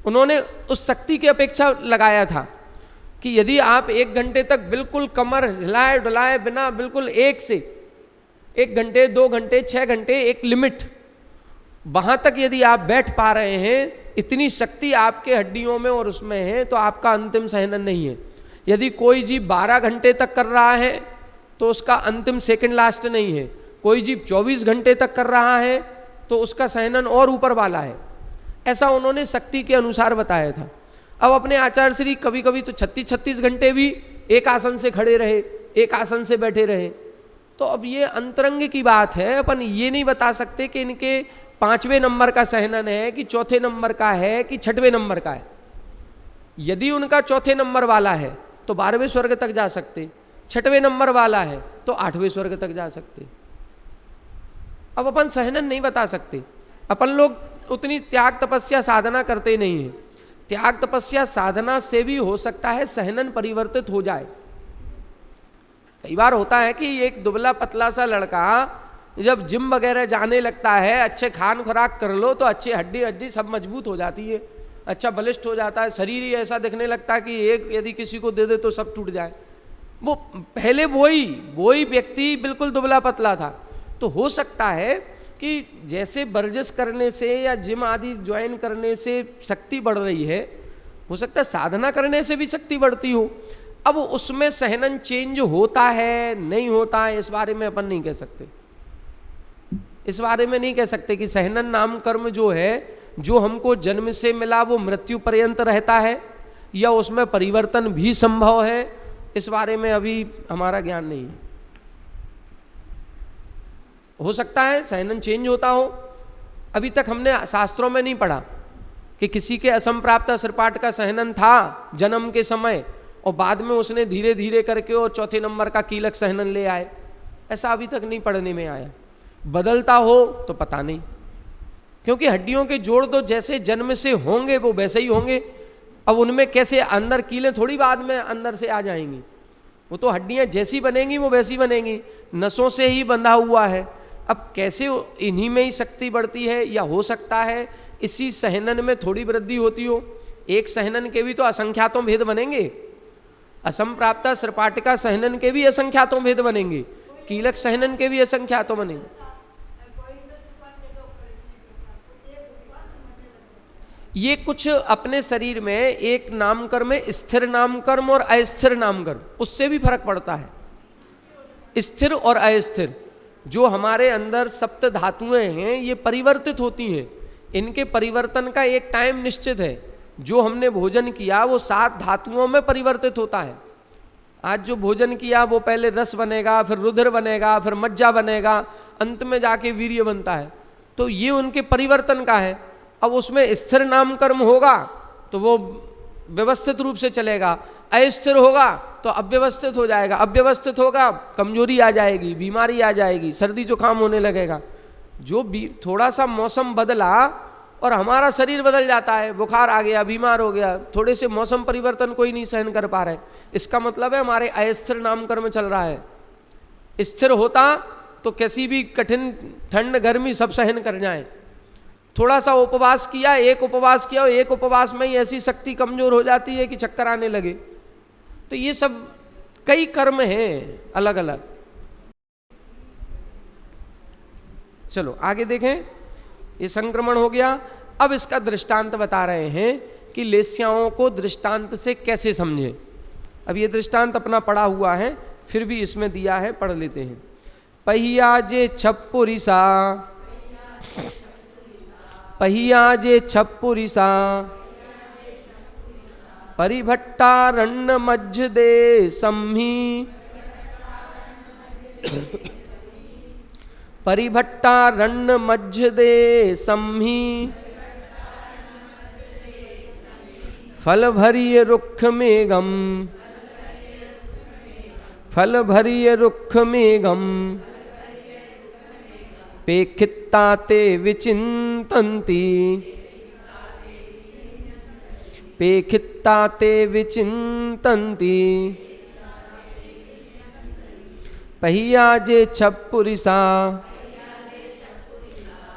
उन्होंने उस शक्ति की अपेक्षा लगाया था कि यदि आप 1 घंटे तक बिल्कुल कमर हिलाए डुलाए बिना बिल्कुल 1 घंटे 2 घंटे 6 घंटे एक लिमिट, वहां तक यदि आप बैठ पा रहे हैं, इतनी शक्ति आपके हड्डियों में और उसमें है, तो आपका अंतिम सहनन नहीं है। यदि कोई जीव 12 घंटे तक कर रहा है तो उसका अंतिम सेकंड लास्ट नहीं है। कोई जीव 24 घंटे तक कर रहा है तो उसका सहनन और ऊपर वाला है। ऐसा उन्होंने शक्ति के अनुसार बताया था। अब अपने आचार्य श्री कभी कभी तो 36 घंटे भी एक आसन से खड़े रहे, एक आसन से बैठे रहे। तो अब ये अंतरंग की बात है, अपन ये नहीं बता सकते कि इनके 5वें नंबर का सहनन है कि चौथे नंबर का है कि 6वें नंबर का है। यदि उनका चौथे नंबर वाला है तो 12वें स्वर्ग तक जा सकते, 6वें नंबर वाला है तो 8वें स्वर्ग तक जा सकते। अब अपन सहनन नहीं बता सकते। अपन लोग उतनी त्याग तपस्या साधना करते नहीं है। त्याग तपस्या साधना से भी हो सकता है सहनन परिवर्तित हो जाए। कई बार होता है कि एक दुबला पतला सा लड़का जब जिम वगैरह जाने लगता है, अच्छे खान खुराक कर लो तो अच्छी हड्डी हड्डी सब मजबूत हो जाती है, अच्छा बलिष्ठ हो जाता है, शरीर ही ऐसा दिखने लगता है कि एक यदि किसी को दे दे तो सब टूट जाए। वो पहले वही व्यक्ति बिल्कुल दुबला पतला था। तो हो सकता है कि जैसे वर्जिश करने से या जिम आदि ज्वाइन करने से शक्ति बढ़ रही है, हो सकता है साधना करने से भी शक्ति बढ़ती हो। अब उसमें सहनन चेंज होता है नहीं होता है, इस बारे में अपन नहीं कह सकते। इस बारे में नहीं कह सकते कि सहनन नाम कर्म जो है, जो हमको जन्म से मिला वो मृत्यु पर्यंत रहता है या उसमें परिवर्तन भी संभव है। इस बारे में अभी हमारा ज्ञान नहीं है। हो सकता है सहनन चेंज होता हो। अभी तक हमने शास्त्रों में नहीं पढ़ा कि किसी के असंप्राप्त असरपाट का सहनन था जन्म के समय और बाद में उसने धीरे धीरे करके और चौथे नंबर का कीलक सहनन ले आए। ऐसा अभी तक नहीं पढ़ने में आया। बदलता हो तो पता नहीं, क्योंकि हड्डियों के जोड़ तो जैसे जन्म से होंगे वो वैसे ही होंगे। अब उनमें कैसे अंदर कीलें थोड़ी बाद में अंदर से आ जाएंगी, वो तो हड्डियां जैसी बनेंगी वो वैसी बनेंगी, नसों से ही बंधा हुआ है। अब कैसे इन्हीं में ही शक्ति बढ़ती है, या हो सकता है इसी सहनन में थोड़ी वृद्धि होती हो। एक सहनन के भी तो असंख्यातों भेद बनेंगे, असंप्राप्ता सृपाटिका सहनन के भी असंख्यातों भेद बनेंगे, कीलक सहनन के भी असंख्यातों बनेंगे। ये कुछ अपने शरीर में एक नामकर्म में स्थिर नामकर्म और अस्थिर नामकर्म, उससे भी फर्क पड़ता है। स्थिर और अस्थिर जो हमारे अंदर सप्त धातुएं हैं ये परिवर्तित होती हैं, इनके परिवर्तन का एक टाइम निश्चित है। जो हमने भोजन किया वो 7 धातुओं में परिवर्तित होता है। आज जो भोजन किया वो पहले रस बनेगा, फिर रुधिर बनेगा, फिर मज्जा बनेगा, अंत में जाके वीर्य बनता है। तो ये उनके परिवर्तन का है। अब उसमें स्थिर नामकर्म होगा तो वो व्यवस्थित रूप से चलेगा, अस्थिर होगा तो अव्यवस्थित हो जाएगा, अव्यवस्थित होगा कमजोरी आ जाएगी, बीमारी आ जाएगी, सर्दी जुकाम होने लगेगा। जो थोड़ा सा मौसम बदला और हमारा शरीर बदल जाता है, बुखार आ गया, बीमार हो गया, थोड़े से मौसम परिवर्तन कोई नहीं सहन कर पा रहे, इसका मतलब है हमारे अस्थिर नामकर्म चल रहा है। स्थिर होता तो किसी भी कठिन ठंड गर्मी सब सहन कर जाए। थोड़ा सा उपवास किया, एक उपवास किया और एक उपवास में ही ऐसी शक्ति कमजोर हो जाती है कि चक्कर आने लगे। तो ये सब कई कर्म हैं अलग अलग। चलो आगे देखें। ये संक्रमण हो गया। अब इसका दृष्टांत बता रहे हैं कि लेस्याओं को दृष्टांत से कैसे समझें। अब ये दृष्टांत अपना पढ़ा हुआ है, फिर भी इसमें दिया है, पढ़ लेते हैं। पहिया जे छप्पुरिसा, पहिया जे छप्पुरिसा, परिभट्टारण्य मध्य दे सम्ही, परिभट्टारण्य मध्य दे सम्ही, फल भरिय रुक्ष मेघम, फल भरिय रुक्ष मेघम, पेखित्ता ते विचिन्तन्ति, पेखित्ता ते विचिन्तन्ति, पहिया जे छप्पुरिसा,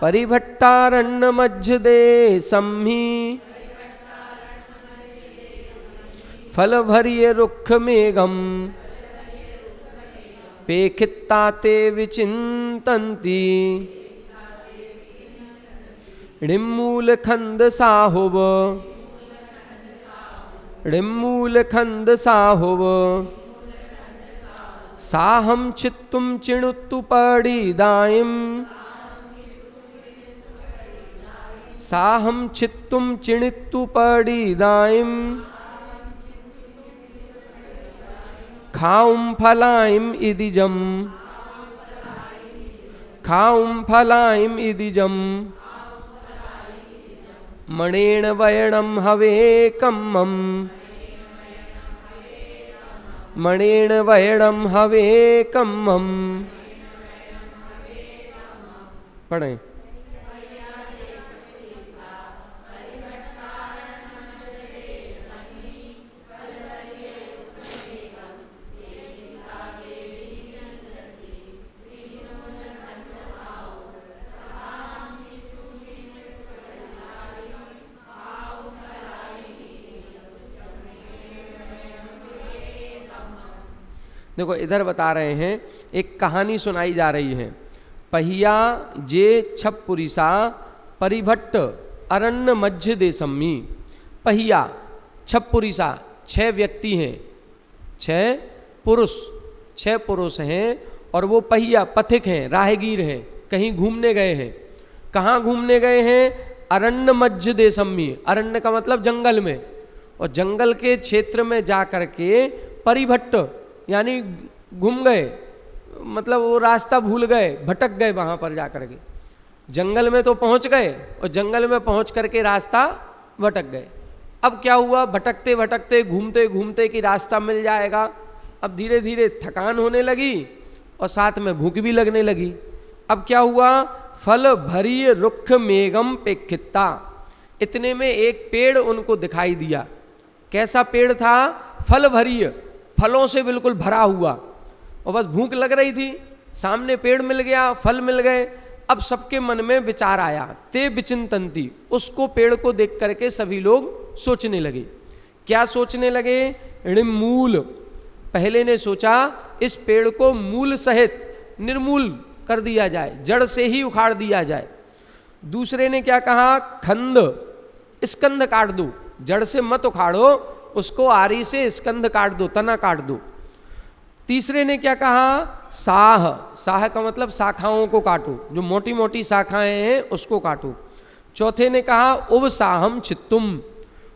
परिभट्टारण्य मध्य दे सम्ही, फल भरिय रुक्ष मेघम, पेखित्ता ते विचिन्तन्ति, ऋमूल खंद साहुव, ऋमूल खंद साहुव, साहम चित्तुम चिणुत्तु पड़ीदायिम, साहम चित्तुम चिणुत्तु पड़ीदायिम, खाऊं फलाइम इदिजम, खाऊं फलाइम इदिजम, मणेन वयणम हवे कम्मम, मणेन वयणम हवे कम्मम। पढ़ें। देखो इधर बता रहे हैं, एक कहानी सुनाई जा रही है। पहिया जे छप पुरिसा परिभट्ट अरण्य मध्य देशम्मी। पहिया छप पुरिसा, 6 व्यक्ति हैं, 6 पुरुष हैं, और वो पहिया पथिक हैं, राहगीर हैं, कहीं घूमने गए हैं। कहाँ घूमने गए हैं? अरण्य मध्य देशम्मी। अरण्य का मतलब जंगल में, और जंगल के क्षेत्र में जा कर के परिभट्ट यानी घूम गए, मतलब वो रास्ता भूल गए, भटक गए। वहाँ पर जा कर के जंगल में तो पहुँच गए, और जंगल में पहुँच कर के रास्ता भटक गए। अब क्या हुआ? भटकते भटकते घूमते घूमते कि रास्ता मिल जाएगा। अब धीरे धीरे थकान होने लगी और साथ में भूख भी लगने लगी। अब क्या हुआ? फल भरी रुक्ष मेघम पेक्षिता। इतने में एक पेड़ उनको दिखाई दिया। कैसा पेड़ था? फल भरी, फलों से बिल्कुल भरा हुआ, और बस भूख लग रही थी। सामने पेड़ मिल गया, फल मिल गए। अब सबके मन में विचार आया, ते विचिंतन्ति। उसको पेड़ को देख करके सभी लोग सोचने लगे। क्या सोचने लगे? ऋमूल। पहले ने सोचा इस पेड़ को मूल सहित निर्मूल कर दिया जाए, जड़ से ही उखाड़ दिया जाए। दूसरे ने क्या कहा? खंड, स्कंध काट दो, जड़ से मत उखाड़ो, उसको आरी से स्कंध काट दो, तना काट दो। तीसरे ने क्या कहा? साह। साह का मतलब शाखाओं को काटो, जो मोटी मोटी शाखाएं हैं उसको काटो। चौथे ने कहा उपसाहम चित्तुम,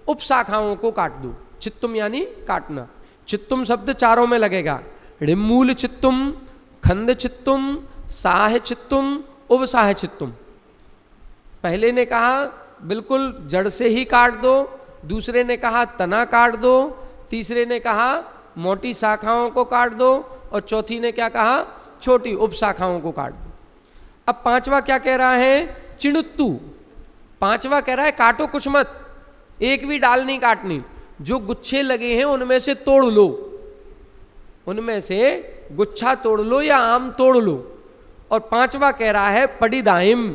उप शाखाओं को काट दो। चित्तुम यानी काटना। चित्तुम शब्द चारों में लगेगा। ऋमूल चित्तुम, खंड चित्तुम, साह चित्तुम, उपसाह चित्तुम। पहले ने कहा बिल्कुल जड़ से ही काट दो, दूसरे ने कहा तना काट दो, तीसरे ने कहा मोटी शाखाओं को काट दो, और चौथी ने क्या कहा? छोटी उपशाखाओं को काट दो। अब पांचवा क्या कह रहा है? चिणुत्तु। पांचवा कह रहा है काटो कुछ मत, एक भी डाल नहीं काटनी, जो गुच्छे लगे हैं उनमें से तोड़ लो, उनमें से गुच्छा तोड़ लो या आम तोड़ लो। और पांचवा कह रहा है पडिदाइम,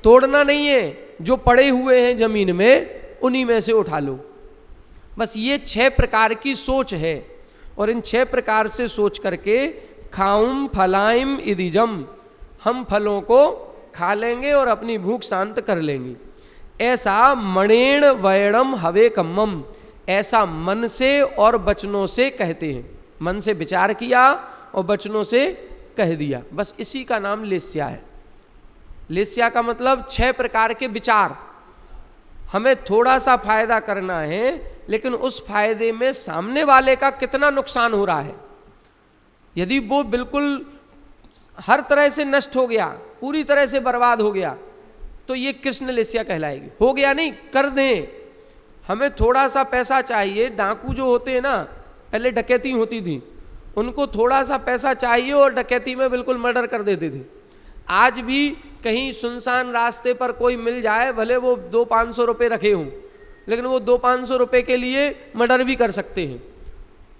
तोड़ना नहीं है, जो पड़े हुए हैं जमीन में उन्हीं में से उठा लो। बस ये 6 प्रकार की सोच है, और इन 6 प्रकार से सोच करके खाऊम फलाइम इदिजम, हम फलों को खा लेंगे और अपनी भूख शांत कर लेंगे। ऐसा मणेण वैणम हवे कम्मम, ऐसा मन से और वचनों से कहते हैं। मन से विचार किया और वचनों से कह दिया, बस इसी का नाम लेस्या है। लेस्या का मतलब 6 प्रकार के विचार। हमें थोड़ा सा फायदा करना है, लेकिन उस फायदे में सामने वाले का कितना नुकसान हो रहा है। यदि वो बिल्कुल हर तरह से नष्ट हो गया, पूरी तरह से बर्बाद हो गया, तो ये कृष्ण लेस्या कहलाएगी। हो गया नहीं, कर दें। हमें थोड़ा सा पैसा चाहिए। डाकू जो होते हैं ना, पहले डकैती होती थी, उनको थोड़ा सा पैसा चाहिए और डकैती में बिल्कुल मर्डर कर देते थे। आज भी कहीं सुनसान रास्ते पर कोई मिल जाए, भले वो 200-500 रुपये रखे हों, लेकिन वो 200-500 रुपये के लिए मर्डर भी कर सकते हैं।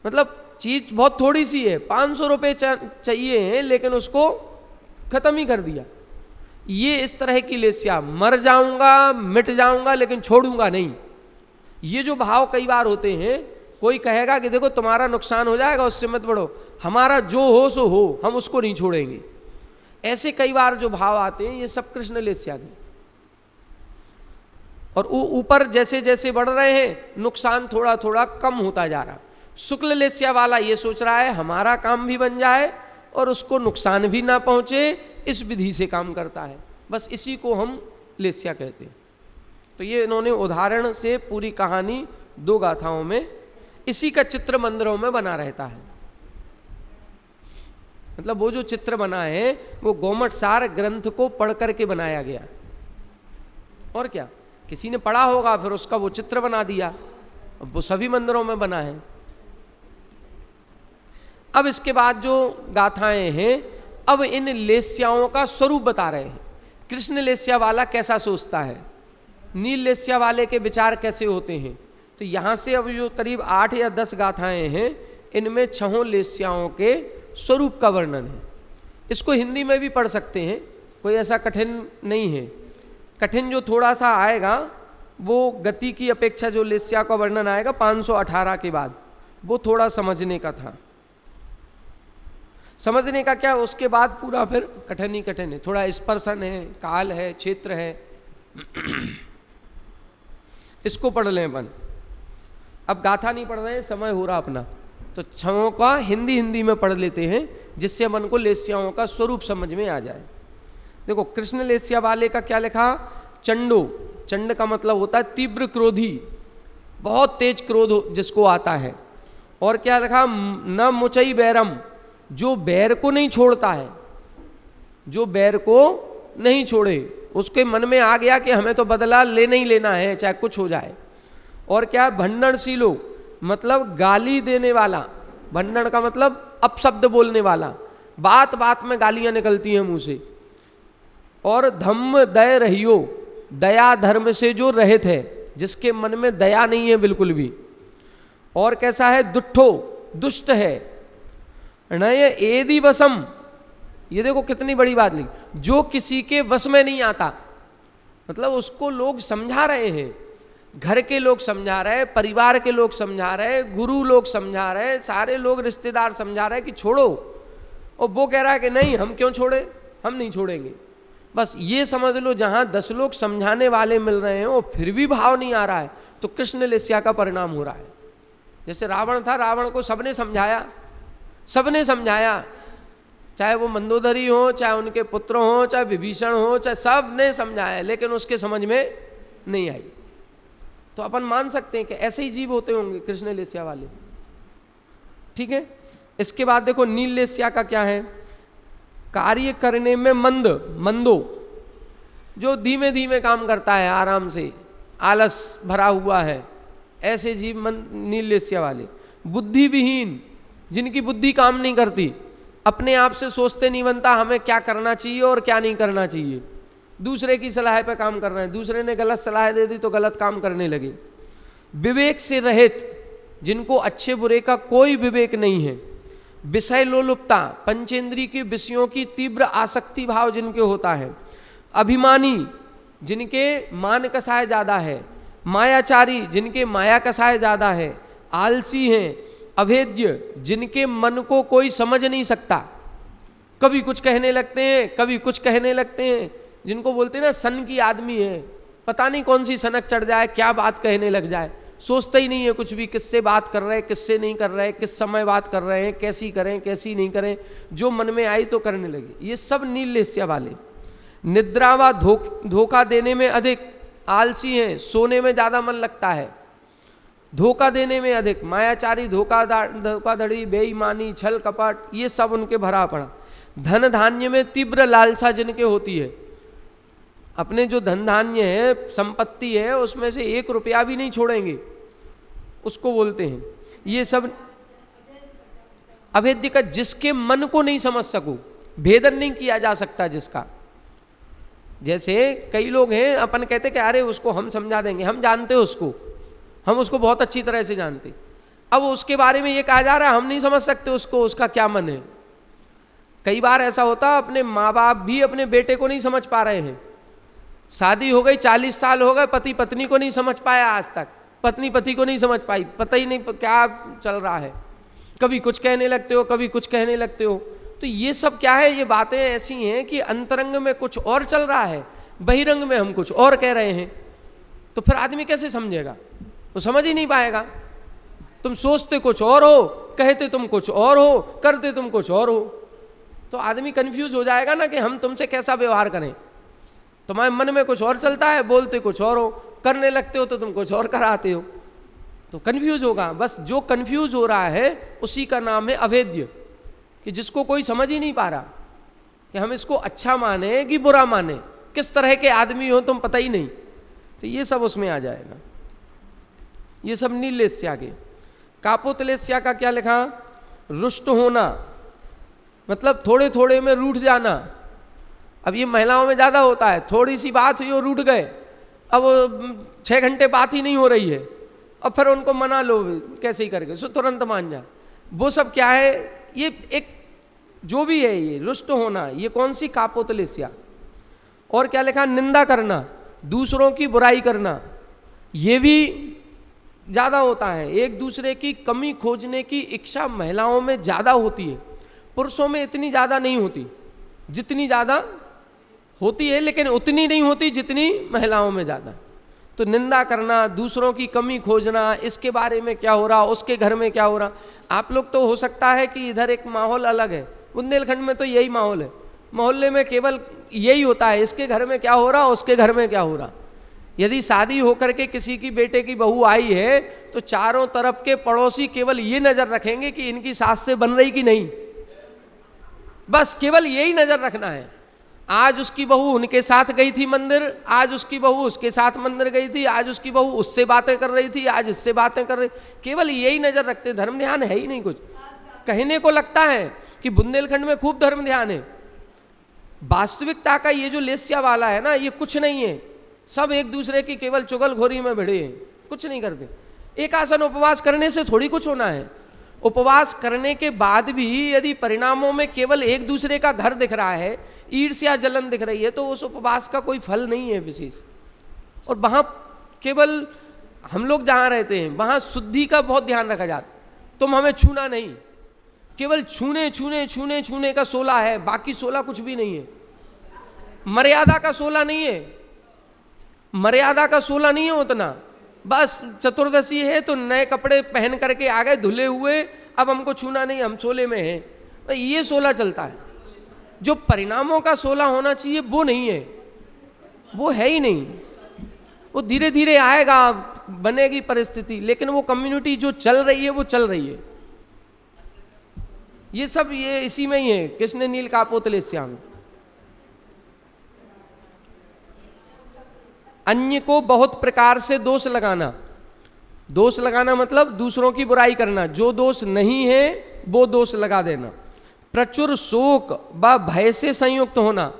मतलब चीज़ बहुत थोड़ी सी है, 500 रुपये चाहिए हैं, लेकिन उसको ख़त्म ही कर दिया। ये इस तरह की लेस्या, मर जाऊंगा मिट जाऊंगा लेकिन छोड़ूंगा नहीं। ये जो भाव कई बार होते हैं, कोई कहेगा कि देखो तुम्हारा नुकसान हो जाएगा, उससे मत बढ़ो, हमारा जो हो सो हो, हम उसको नहीं छोड़ेंगे। ऐसे कई बार जो भाव आते हैं, ये सब कृष्ण लेस्या के। और ऊपर जैसे जैसे बढ़ रहे हैं, नुकसान थोड़ा थोड़ा कम होता जा रहा। शुक्ल लेस्या वाला ये सोच रहा है हमारा काम भी बन जाए और उसको नुकसान भी ना पहुंचे, इस विधि से काम करता है। बस इसी को हम लेस्या कहते हैं। तो ये इन्होंने उदाहरण से पूरी कहानी 2 गाथाओं में, इसी का चित्र मंदिरों में बना रहता है। मतलब वो जो चित्र बना है वो गोमटसार ग्रंथ को पढ़ करके बनाया गया। और क्या, किसी ने पढ़ा होगा, फिर उसका वो चित्र बना दिया, अब वो सभी मंदिरों में बना है। अब इसके बाद जो गाथाएं हैं, अब इन लेस्याओं का स्वरूप बता रहे हैं। कृष्ण लेस्या वाला कैसा सोचता है, नील लेस्या वाले के विचार कैसे होते हैं। तो यहाँ से अब जो करीब 8 या 10 गाथाएं हैं, इनमें 6 लेस्याओं के स्वरूप का वर्णन है। इसको हिंदी में भी पढ़ सकते हैं, कोई ऐसा कठिन नहीं है। कठिन जो थोड़ा सा आएगा वो गति की अपेक्षा, जो लेस्या का वर्णन आएगा 518 के बाद, वो थोड़ा समझने का था। समझने का क्या, उसके बाद पूरा फिर कठिन ही कठिन है, थोड़ा स्पर्शन है, काल है, क्षेत्र है। इसको पढ़ लें अपन। अब गाथा नहीं पढ़ रहे हैं, समय हो रहा अपना, तो छवों का हिंदी में पढ़ लेते हैं, जिससे मन को लेस्याओं का स्वरूप समझ में आ जाए। देखो कृष्ण लेस्या वाले का क्या लिखा, चंडो, चंड का मतलब होता है तीव्र क्रोधी, बहुत तेज क्रोध जिसको आता है। और क्या लिखा, न मुचई बैरम, जो बैर को नहीं छोड़ता है, जो बैर को नहीं छोड़े, उसके मन में आ गया कि हमें तो बदला लेना ही लेना है चाहे कुछ हो जाए। और क्या, भंडनशीलो, मतलब गाली देने वाला, भंडन का मतलब अपशब्द बोलने वाला, बात बात में गालियां निकलती हैं मुंह से। और धम्म दय रहियो, दया धर्म से जो रहित है, जिसके मन में दया नहीं है बिल्कुल भी। और कैसा है, दुष्टो, दुष्ट है। नय एदि वसम, ये देखो कितनी बड़ी बात लिखी, जो किसी के वश में नहीं आता, मतलब उसको लोग समझा रहे हैं, घर के लोग समझा रहे हैं, परिवार के लोग समझा रहे हैं, गुरु लोग समझा रहे हैं, सारे लोग रिश्तेदार समझा रहे हैं कि छोड़ो, और वो कह रहा है कि नहीं हम क्यों छोड़े, हम नहीं छोड़ेंगे। बस ये समझ लो, जहां 10 लोग समझाने वाले मिल रहे हैं और फिर भी भाव नहीं आ रहा है, तो कृष्ण लेस्या का परिणाम हो रहा है। जैसे रावण था, रावण को सबने समझाया, सबने समझाया, चाहे वो मंदोदरी हो, चाहे उनके पुत्र हो, चाहे विभीषण हो, चाहे सब ने समझाया, लेकिन उसके समझ में नहीं आई। तो अपन मान सकते हैं कि ऐसे ही जीव होते होंगे कृष्ण लेस्या वाले। ठीक है, इसके बाद देखो नील लेस्या का क्या है, कार्य करने में मंद, मंदो, जो धीमे धीमे काम करता है, आराम से, आलस भरा हुआ है, ऐसे जीव नील लेस्या वाले। बुद्धि विहीन, जिनकी बुद्धि काम नहीं करती, अपने आप से सोचते नहीं बनता हमें क्या करना चाहिए और क्या नहीं करना चाहिए, दूसरे की सलाह पे काम कर रहे हैं, दूसरे ने गलत सलाह दे दी तो गलत काम करने लगे। विवेक से रहित, जिनको अच्छे बुरे का कोई विवेक नहीं है। विषय लोलुपता, पंचेंद्री के विषयों की तीव्र आसक्ति भाव जिनके होता है। अभिमानी, जिनके मान कसाय ज़्यादा है। मायाचारी, जिनके माया कसाय ज़्यादा है। आलसी हैं। अभेद्य, जिनके मन को कोई समझ नहीं सकता, कभी कुछ कहने लगते हैं, कभी कुछ कहने लगते हैं, जिनको बोलते हैं ना सन की आदमी है, पता नहीं कौन सी सनक चढ़ जाए, क्या बात कहने लग जाए, सोचता ही नहीं है कुछ भी, किससे बात कर रहे हैं, किससे नहीं कर रहे हैं, किस समय बात कर रहे हैं, कैसी करें कैसी नहीं करें, जो मन में आई तो करने लगे। ये सब नील लेस्या वाले। निद्रा व धोखा देने में अधिक, आलसी हैं, सोने में ज़्यादा मन लगता है, धोखा देने में अधिक। मायाचारी, धोखाधड़ी, बेईमानी, छल कपट, ये सब उनके भरा पड़ा। धन धान्य में तीव्र लालसा जिनके होती है, अपने जो धन धान्य है, संपत्ति है, उसमें से 1 रुपया भी नहीं छोड़ेंगे, उसको बोलते हैं। ये सब अभेद्य का, जिसके मन को नहीं समझ सको, भेदन नहीं किया जा सकता जिसका। जैसे कई लोग हैं, अपन कहते कि अरे उसको हम समझा देंगे, हम जानते उसको, हम उसको बहुत अच्छी तरह से जानते, अब उसके बारे में ये कहा जा रहा है हम नहीं समझ सकते उसको, उसका क्या मन है। कई बार ऐसा होता, अपने माँ बाप भी अपने बेटे को नहीं समझ पा रहे हैं। शादी हो गई, 40 साल हो गए, पति पत्नी को नहीं समझ पाया आज तक, पत्नी पति को नहीं समझ पाई, पता ही नहीं क्या चल रहा है, कभी कुछ कहने लगते हो, कभी कुछ कहने लगते हो। तो ये सब क्या है, ये बातें ऐसी हैं कि अंतरंग में कुछ और चल रहा है, बहिरंग में हम कुछ और कह रहे हैं, तो फिर आदमी कैसे समझेगा, वो समझ ही नहीं पाएगा। तुम सोचते कुछ और हो, कहते तुम कुछ और हो, करते तुम कुछ और हो, तो आदमी कंफ्यूज हो जाएगा ना कि हम तुमसे कैसा व्यवहार करें। तुम्हारे मन में कुछ और चलता है, बोलते कुछ और हो, करने लगते हो तो तुम कुछ और कराते हो, तो कंफ्यूज होगा। बस जो कंफ्यूज हो रहा है उसी का नाम है अभेद्य, कि जिसको कोई समझ ही नहीं पा रहा कि हम इसको अच्छा माने कि बुरा माने, किस तरह के आदमी हो तुम पता ही नहीं, तो ये सब उसमें आ जाएगा। ये सब नील लेस्या के। कापोत लेस्या का क्या लिखा, रुष्ट होना, मतलब थोड़े थोड़े में रूठ जाना। अब ये महिलाओं में ज़्यादा होता है, थोड़ी सी बात हुई और रूठ गए, अब 6 घंटे बात ही नहीं हो रही है, और फिर उनको मना लो कैसे ही करके, सो तुरंत मान जा। वो सब क्या है, ये एक जो भी है ये रुष्ट होना, ये कौन सी कापोत लेस्या। और क्या लिखा, निंदा करना, दूसरों की बुराई करना, ये भी ज़्यादा होता है। एक दूसरे की कमी खोजने की इच्छा महिलाओं में ज़्यादा होती है, पुरुषों में इतनी ज़्यादा नहीं होती जितनी ज़्यादा होती है, लेकिन उतनी नहीं होती जितनी महिलाओं में ज़्यादा। तो निंदा करना, दूसरों की कमी खोजना, इसके बारे में क्या हो रहा, उसके घर में क्या हो रहा। आप लोग तो हो सकता है कि इधर एक माहौल अलग है, बुंदेलखंड में तो यही माहौल है, मोहल्ले में केवल यही होता है, इसके घर में क्या हो रहा, उसके घर में क्या हो रहा। यदि शादी होकर के किसी की बेटे की बहू आई है तो चारों तरफ के पड़ोसी केवल ये नज़र रखेंगे कि इनकी सास से बन रही कि नहीं, बस केवल यही नज़र रखना है। आज उसकी बहू उनके साथ गई थी मंदिर, आज उसकी बहू उसके साथ मंदिर गई थी, आज उसकी बहू उससे बातें कर रही थी, आज इससे बातें कर रही, केवल यही नज़र रखते। धर्म ध्यान है ही नहीं कुछ। कहने को लगता है कि बुंदेलखंड में खूब धर्म ध्यान है, वास्तविकता का ये जो लेस्या वाला है ना, ये कुछ नहीं है। सब एक दूसरे की केवल चुगलखोरी में भिड़े हैं, कुछ नहीं करते। एक आसन उपवास करने से थोड़ी कुछ होना है। उपवास करने के बाद भी यदि परिणामों में केवल एक दूसरे का घर दिख रहा है, ईर्ष्या जलन दिख रही है, तो उस उपवास का कोई फल नहीं है विशेष। और वहाँ केवल हम लोग जहाँ रहते हैं वहाँ शुद्धि का बहुत ध्यान रखा जाता। तुम हमें छूना नहीं, केवल छूने छूने छूने छूने का 16 है, बाकी 16 कुछ भी नहीं है। मर्यादा का 16 नहीं है, मर्यादा का 16 नहीं है उतना। बस चतुर्दशी है तो नए कपड़े पहन करके आ गए धुले हुए, अब हमको छूना नहीं, हम 16 में हैं, ये 16 चलता है। जो परिणामों का 16 होना चाहिए वो नहीं है, वो है ही नहीं। वो धीरे धीरे आएगा, बनेगी परिस्थिति, लेकिन वो कम्युनिटी जो चल रही है वो चल रही है। ये सब ये इसी में ही है, कृष्ण नील कापोतले श्याम। अन्य को बहुत प्रकार से दोष लगाना, दोष लगाना मतलब दूसरों की बुराई करना, जो दोष नहीं है वो दोष लगा देना। प्रचुर शोक व भय से संयुक्त होना,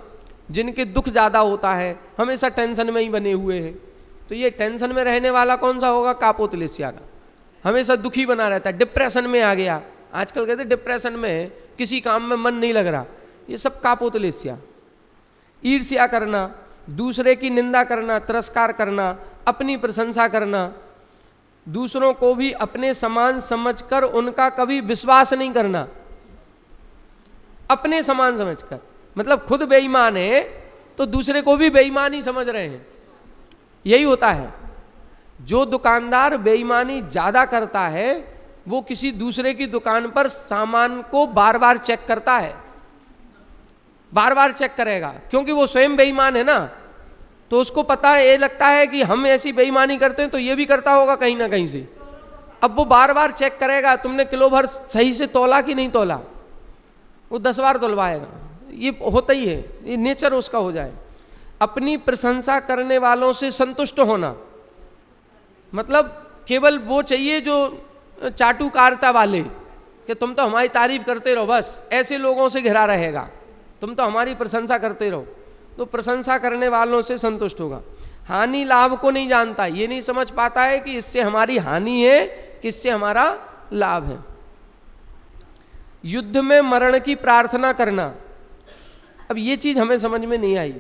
जिनके दुख ज़्यादा होता है, हमेशा टेंशन में ही बने हुए हैं, तो ये टेंशन में रहने वाला कौन सा होगा, कापोतलेस्या का। हमेशा दुखी बना रहता है, डिप्रेशन में आ गया, आजकल कहते डिप्रेशन में है, किसी काम में मन नहीं लग रहा, ये सब कापोतलेस्या। ईर्ष्या करना, दूसरे की निंदा करना, तिरस्कार करना, अपनी प्रशंसा करना, दूसरों को भी अपने समान समझकर उनका कभी विश्वास नहीं करना। अपने समान समझकर मतलब खुद बेईमान है तो दूसरे को भी बेईमान ही समझ रहे हैं, यही होता है। जो दुकानदार बेईमानी ज़्यादा करता है वो किसी दूसरे की दुकान पर सामान को बार बार चेक करता है, बार बार चेक करेगा, क्योंकि वो स्वयं बेईमान है ना, तो उसको पता है, ये लगता है कि हम ऐसी बेईमानी करते हैं तो ये भी करता होगा कहीं ना कहीं से। अब वो बार बार चेक करेगा, तुमने किलो भर सही से तोला कि नहीं तोला, वो 10 बार तोलवाएगा। ये होता ही है, ये नेचर उसका हो जाए। अपनी प्रशंसा करने वालों से संतुष्ट होना, मतलब केवल वो चाहिए जो चाटुकारिता वाले, कि तुम तो हमारी तारीफ करते रहो, बस ऐसे लोगों से घिरा रहेगा, तुम तो हमारी प्रशंसा करते रहो, तो प्रशंसा करने वालों से संतुष्ट होगा। हानि लाभ को नहीं जानता, ये नहीं समझ पाता है कि इससे हमारी हानि है कि इससे हमारा लाभ है। युद्ध में मरण की प्रार्थना करना, अब ये चीज़ हमें समझ में नहीं आई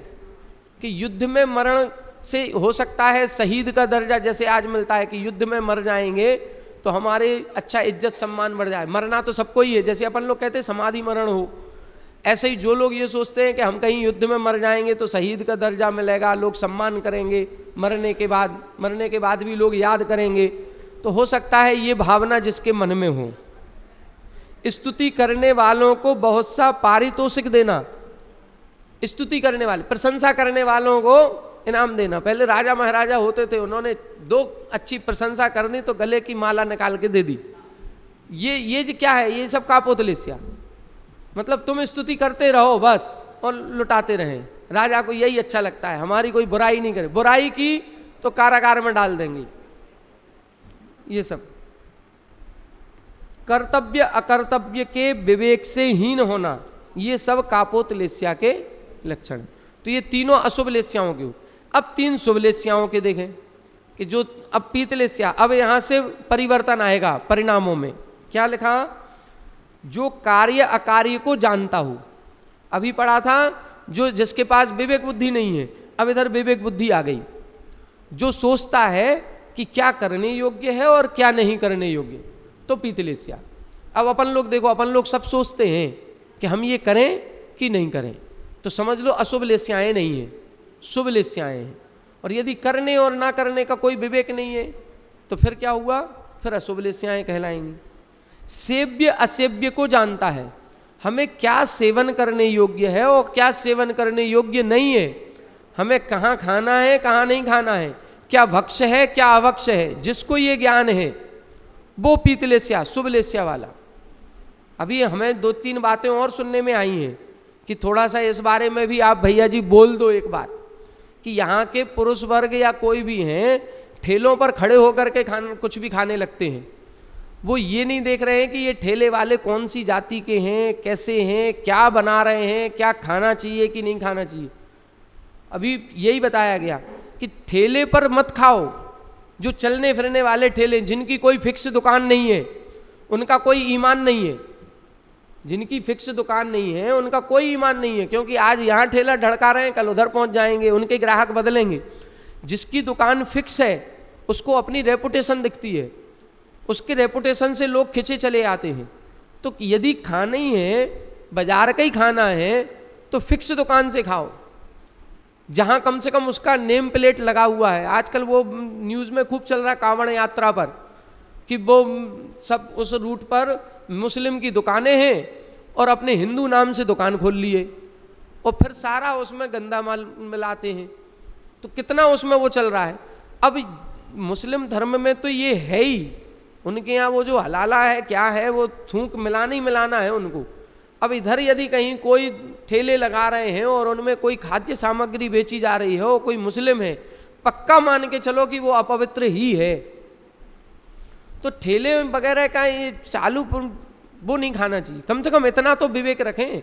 कि युद्ध में मरण से हो सकता है शहीद का दर्जा जैसे आज मिलता है कि युद्ध में मर जाएंगे तो हमारे अच्छा इज्जत सम्मान बढ़ जाए। मरना तो सबको ही है, जैसे अपन लोग कहते हैं समाधि मरण हो, ऐसे ही जो लोग ये सोचते हैं कि हम कहीं युद्ध में मर जाएंगे तो शहीद का दर्जा मिलेगा, लोग सम्मान करेंगे, मरने के बाद भी लोग याद करेंगे, तो हो सकता है ये भावना जिसके मन में हो। स्तुति करने वालों को बहुत सा पारितोषिक देना, स्तुति करने वाले, प्रशंसा करने वालों को इनाम देना। पहले राजा महाराजा होते थे, उन्होंने 2 अच्छी प्रशंसा कर दी तो गले की माला निकाल के दे दी। ये क्या है, ये सब कापोतलेस्या, मतलब तुम स्तुति करते रहो बस और लुटाते रहें। राजा को यही अच्छा लगता है, हमारी कोई बुराई नहीं करे, बुराई की तो कारागार में डाल देंगे। ये सब कर्तव्य अकर्तव्य के विवेक से हीन होना, ये सब कापोतलेस्या के लक्षण। तो ये तीनों अशुभ लेस्याओं के। अब 3 शुभ लेस्याओं के देखें कि जो अब पीतलेस्या, अब यहाँ से परिवर्तन आएगा परिणामों में। क्या लिखा, जो कार्य अकार्य को जानता हो। अभी पढ़ा था जो जिसके पास विवेक बुद्धि नहीं है, अब इधर विवेक बुद्धि आ गई। जो सोचता है कि क्या करने योग्य है और क्या नहीं करने योग्य, तो पीतलेस्या। अब अपन लोग देखो, अपन लोग सब सोचते हैं कि हम ये करें कि नहीं करें, तो समझ लो अशुभ लेस्याएँ नहीं हैं, शुभ लेस्याएँ हैं। और यदि करने और ना करने का कोई विवेक नहीं है तो फिर क्या हुआ, फिर अशुभ लेस्याएँ कहलाएंगी। सेव्य असेव्य को जानता है, हमें क्या सेवन करने योग्य है और क्या सेवन करने योग्य नहीं है, हमें कहाँ खाना है कहाँ नहीं खाना है, क्या भक्ष्य है क्या अभक्ष्य है, जिसको ये ज्ञान है वो पीतलेस्या शुभ लेस्या वाला। अभी हमें 2-3 बातें और सुनने में आई हैं कि थोड़ा सा इस बारे में भी आप भैया जी बोल दो एक बार, कि यहाँ के पुरुष वर्ग या कोई भी हैं ठेलों पर खड़े होकर के कुछ भी खाने लगते हैं। वो ये नहीं देख रहे हैं कि ये ठेले वाले कौन सी जाति के हैं, कैसे हैं, क्या बना रहे हैं, क्या खाना चाहिए कि नहीं खाना चाहिए। अभी यही बताया गया कि ठेले पर मत खाओ, जो चलने फिरने वाले ठेले, जिनकी कोई फिक्स दुकान नहीं है, उनका कोई ईमान नहीं है, जिनकी फिक्स दुकान नहीं है उनका कोई ईमान नहीं है, क्योंकि आज यहाँ ठेला ढड़का रहे हैं कल उधर पहुँच जाएंगे, उनके ग्राहक बदलेंगे। जिसकी दुकान फिक्स है उसको अपनी रेपुटेशन दिखती है, उसके रेपुटेशन से लोग खिंचे चले आते हैं। तो यदि खाना ही है, बाजार का ही खाना है, तो फिक्स दुकान से खाओ जहाँ कम से कम उसका नेम प्लेट लगा हुआ है। आजकल वो न्यूज़ में खूब चल रहा है कांवड़ यात्रा पर, कि वो सब उस रूट पर मुस्लिम की दुकानें हैं और अपने हिंदू नाम से दुकान खोल लिए और फिर सारा उसमें गंदा माल मिलाते हैं। तो कितना उसमें वो चल रहा है। अब मुस्लिम धर्म में तो ये है ही, उनके यहाँ वो जो हलाला है क्या है, वो थूक मिलाना ही मिलाना है उनको। अब इधर यदि कहीं कोई ठेले लगा रहे हैं और उनमें कोई खाद्य सामग्री बेची जा रही है और कोई मुस्लिम है, पक्का मान के चलो कि वो अपवित्र ही है। तो ठेले वगैरह का ये चालू वो नहीं खाना चाहिए, कम से कम इतना तो विवेक रखें।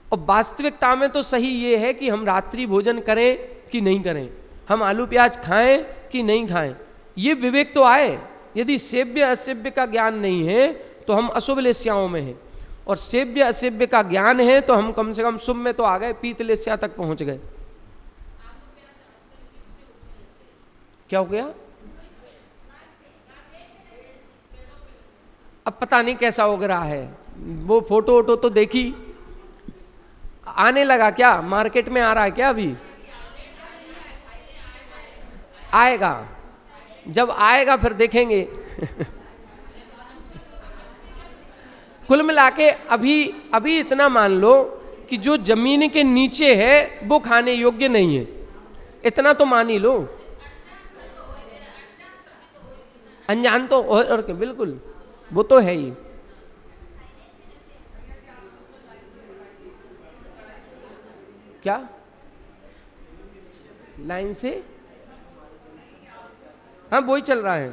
और वास्तविकता में तो सही ये है कि हम रात्रि भोजन करें कि नहीं करें, हम आलू प्याज खाएं कि नहीं खाएं, ये विवेक तो आए। यदि सेव्य असेव्य का ज्ञान नहीं है तो हम अशुभ लेस्याओं में हैं, और सेव्य असेव्य का ज्ञान है तो हम कम से कम शुभ में तो आ गए, पीत लेस्या तक पहुंच गए। क्या हो गया? अब पता नहीं कैसा हो रहा है, वो फोटो वोटो तो देखी, आने लगा क्या, मार्केट में आ रहा है क्या? अभी आएगा, जब आएगा फिर देखेंगे। कुल मिला के अभी इतना मान लो कि जो जमीन के नीचे है वो खाने योग्य नहीं है, इतना तो मान ही लो। अनजान तो और बिल्कुल वो तो है ही। क्या लाइन से? हाँ वही चल रहा है।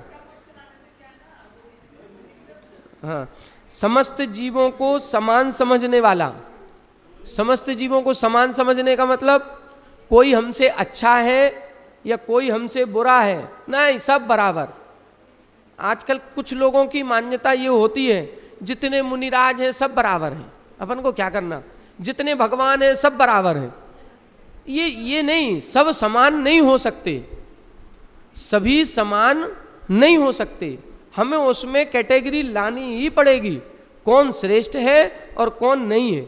हाँ, समस्त जीवों को समान समझने वाला, समस्त जीवों को समान समझने का मतलब कोई हमसे अच्छा है या कोई हमसे बुरा है, नहीं, सब बराबर। आजकल कुछ लोगों की मान्यता ये होती है जितने मुनिराज हैं सब बराबर हैं, अपन को क्या करना, जितने भगवान हैं सब बराबर हैं। ये नहीं, सब समान नहीं हो सकते, सभी समान नहीं हो सकते, हमें उसमें कैटेगरी लानी ही पड़ेगी, कौन श्रेष्ठ है और कौन नहीं है,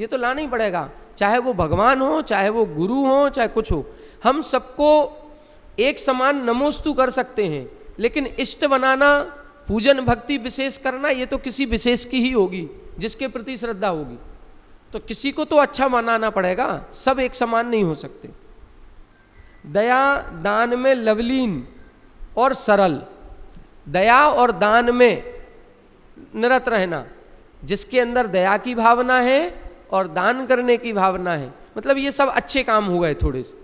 ये तो लाना ही पड़ेगा। चाहे वो भगवान हो, चाहे वो गुरु हो, चाहे कुछ हो, हम सबको एक समान नमोस्तु कर सकते हैं, लेकिन इष्ट बनाना, पूजन भक्ति विशेष करना, ये तो किसी विशेष की ही होगी जिसके प्रति श्रद्धा होगी। तो किसी को तो अच्छा मनाना पड़ेगा, सब एक समान नहीं हो सकते। दया दान में लवलीन और सरल, दया और दान में निरत रहना, जिसके अंदर दया की भावना है और दान करने की भावना है, मतलब ये सब अच्छे काम हो गए थोड़े से।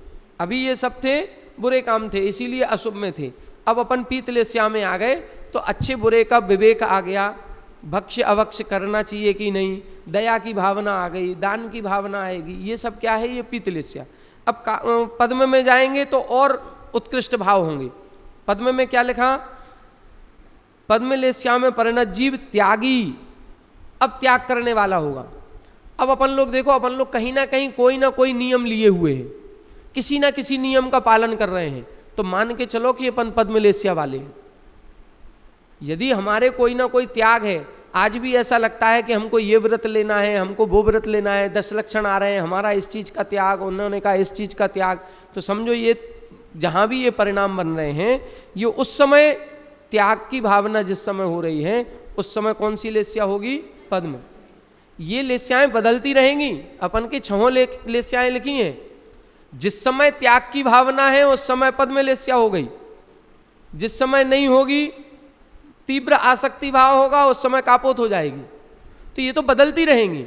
अभी ये सब थे बुरे काम थे, इसीलिए अशुभ में थे। अब अपन पीतलेस्या में आ गए तो अच्छे बुरे का विवेक आ गया, भक्ष्य अभक्ष्य करना चाहिए कि नहीं, दया की भावना आ गई, दान की भावना आएगी, ये सब क्या है, ये पीतलेस्या। अब पद्म में जाएंगे तो और उत्कृष्ट भाव होंगे। पद्म में क्या लिखा, पद्मलेस्या में परिणत जीव त्यागी, अब त्याग करने वाला होगा। अब अपन लोग देखो, अपन लोग कहीं ना कहीं कोई ना कोई नियम लिए हुए हैं, किसी ना किसी नियम का पालन कर रहे हैं, तो मान के चलो कि अपन पद्मलेस्या वाले हैं। यदि हमारे कोई ना कोई त्याग है, आज भी ऐसा लगता है कि हमको ये व्रत लेना है, हमको वो व्रत लेना है, 10 लक्षण आ रहे हैं, हमारा इस चीज़ का त्याग, उन्होंने कहा इस चीज़ का त्याग, तो समझो ये जहाँ भी ये परिणाम बन रहे हैं, ये उस समय त्याग की भावना जिस समय हो रही है, उस समय कौन सी लेस्या होगी? पद्म। ये लेस्याएं बदलती रहेंगी, अपन की 6 लेस्याएं लिखी हैं। जिस समय त्याग की भावना है उस समय पद्म लेस्या हो गई, जिस समय नहीं होगी, तीव्र आसक्ति भाव होगा, उस समय कापोत हो जाएगी। तो ये तो बदलती रहेंगी,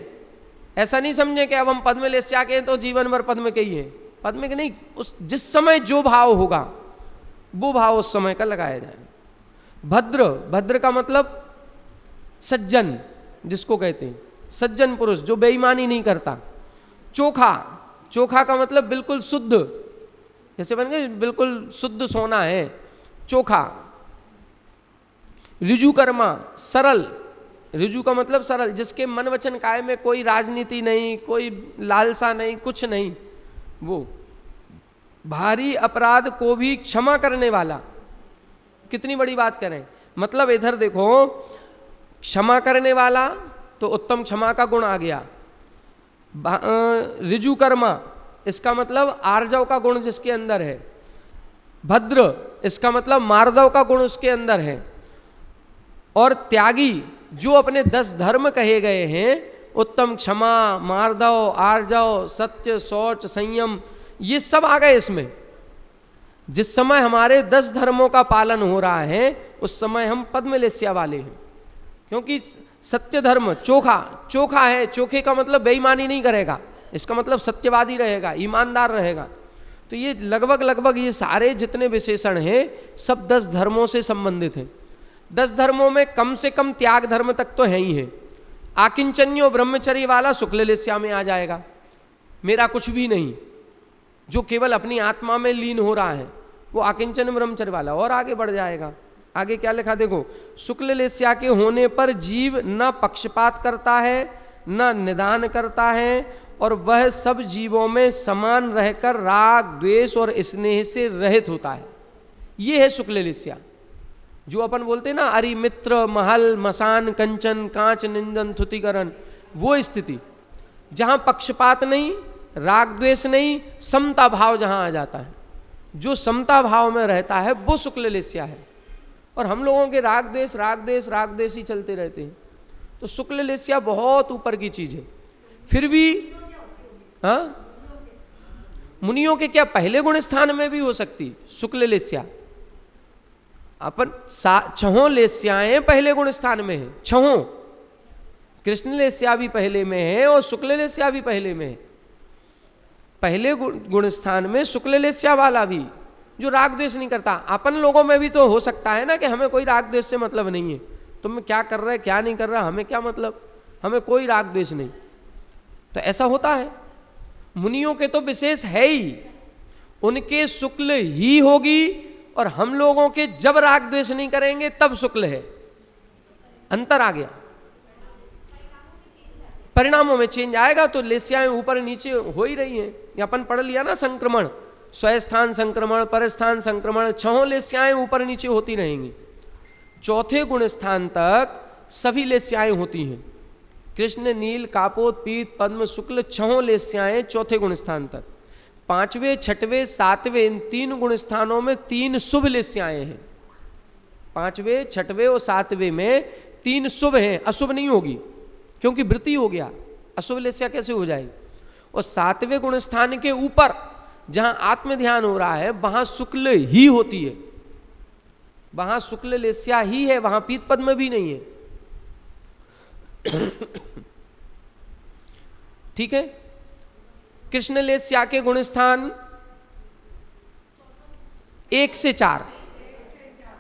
ऐसा नहीं समझे कि अब हम पद्म लेस्या के हैं तो जीवन भर पद्म के ही हैं। पद्म के नहीं, उस जिस समय जो भाव होगा वो भाव उस समय का लगाया जाए। भद्र, भद्र का मतलब सज्जन, जिसको कहते हैं सज्जन पुरुष, जो बेईमानी नहीं करता। चोखा, चोखा का मतलब बिल्कुल शुद्ध, जैसे बन गए बिल्कुल शुद्ध सोना है, चोखा। ऋजुकर्मा, सरल, ऋजु का मतलब सरल, जिसके मन वचन काय में कोई राजनीति नहीं, कोई लालसा नहीं, कुछ नहीं। वो भारी अपराध को भी क्षमा करने वाला। कितनी बड़ी बात करें, मतलब इधर देखो, क्षमा करने वाला तो उत्तम क्षमा का गुण आ गया। ऋजुकर्मा, इसका मतलब आर्जव का गुण जिसके अंदर है। भद्र, इसका मतलब मार्दव का गुण उसके अंदर है। और त्यागी, जो अपने 10 धर्म कहे गए हैं, उत्तम क्षमा, मार्दव, आर्जव, सत्य, शौच, संयम, ये सब आ गए इसमें। जिस समय हमारे 10 धर्मों का पालन हो रहा है उस समय हम पद्म लेस्या वाले हैं, क्योंकि सत्य धर्म चोखा, चोखा है, चोखे का मतलब बेईमानी नहीं करेगा, इसका मतलब सत्यवादी रहेगा, ईमानदार रहेगा। तो ये लगभग ये सारे जितने विशेषण हैं सब 10 धर्मों से संबंधित हैं। 10 धर्मों में कम से कम त्याग धर्म तक तो है ही है। आकिंचन्यो ब्रह्मचर्य वाला शुक्ल लेस्या में आ जाएगा, मेरा कुछ भी नहीं, जो केवल अपनी आत्मा में लीन हो रहा है, वो आकिंचन ब्रह्मचर्य वाला। और आगे बढ़ जाएगा, आगे क्या लिखा देखो, शुक्ल लेस्या के होने पर जीव न पक्षपात करता है, न निदान करता है, और वह सब जीवों में समान रहकर राग, द्वेष और स्नेह से रहित होता है। ये है शुक्ल लेस्या, जो अपन बोलते हैं ना, अरि मित्र, महल, मसान, कंचन, कांच, निंदन, थुतिकरण, वो स्थिति जहाँ पक्षपात नहीं, राग द्वेष नहीं, समता भाव जहाँ आ जाता है, जो समता भाव में रहता है वो शुक्ल लेस्या है। और हम लोगों के राग द्वेष, राग द्वेष, राग द्वेष ही चलते रहते हैं। तो शुक्ल लेस्या बहुत ऊपर की चीज है। फिर भी हाँ, मुनियों के क्या पहले गुण स्थान में भी हो सकती शुक्ल लेस्या। अपन 6 लेस्याएं पहले गुण स्थान में है, 6। कृष्ण लेस्या भी पहले में है और शुक्ल लेस्या भी पहले में है। पहले गुण स्थान में शुक्ल लेस्या वाला भी, जो राग द्वेष नहीं करता। अपन लोगों में भी तो हो सकता है ना कि हमें कोई राग द्वेष से मतलब नहीं है, तुम क्या कर रहे क्या नहीं कर रहा हमें क्या मतलब, हमें कोई राग द्वेष नहीं, तो ऐसा होता है। मुनियों के तो विशेष है ही, उनके शुक्ल ही होगी, और हम लोगों के जब राग द्वेष नहीं करेंगे तब शुक्ल है। अंतर आ गया, परिणामों में चेंज आएगा। तो लेस्याएं ऊपर नीचे हो ही रही हैं। अपन पढ़ लिया ना, संक्रमण, स्वस्थान संक्रमण, परस्थान संक्रमण, 6 लेस्याएं ऊपर नीचे होती रहेंगी। 4थे गुण स्थान तक सभी लेस्याएं होती हैं। कृष्ण, नील, कापोत, पीत, पद्म, शुक्ल, 6 लेस्याएं 4थे गुण स्थान तक। 5वें, 6वें, 7वें, इन 3 गुण स्थानों में 3 शुभ लेस्याएं हैं। 5वें, 6वें और 7वें में 3 शुभ हैं, अशुभ नहीं होगी, क्योंकि वृत्ति हो गया, अशुभ लेस्या कैसे हो जाएगी। और 7वें गुण स्थान के ऊपर जहां आत्म ध्यान हो रहा है वहां शुक्ल ही होती है, वहां शुक्ल लेस्या ही है, वहां पीत पद्म भी नहीं है। ठीक है। कृष्ण लेस्या के गुण स्थान 1 से 4।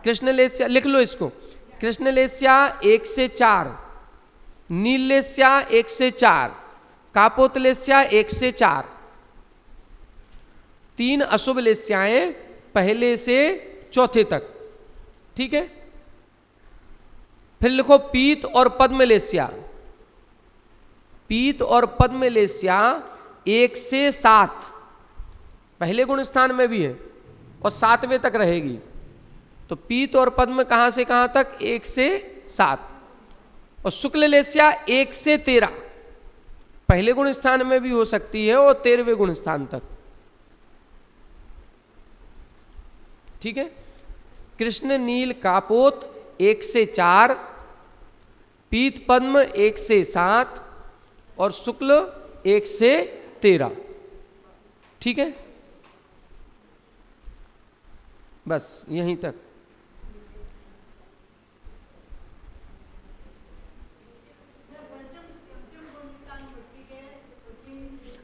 कृष्ण लेस्या लिख लो इसको, कृष्ण लेस्या 1 से 4, नील लेस्या 1 से 4, कापोत लेस्या 1 से 4। 3 अशुभ लेस्याएं पहले से 4थे तक। ठीक है। फिर लिखो पीत और पद्म लेस्या। पीत और पद्म लेस्या 1 से 7 पहले गुण स्थान में भी है और 7वें तक रहेगी। तो पीत और पद्म कहां से कहां तक? 1 से 7। और शुक्ल लेस्या 1 से 13 पहले गुण स्थान में भी हो सकती है और 13वें गुण स्थान तक। ठीक है। कृष्ण नील कापोत 1 से 4, पीत पद्म 1 से 7 और शुक्ल 1 से 13। ठीक है, बस यहीं तक।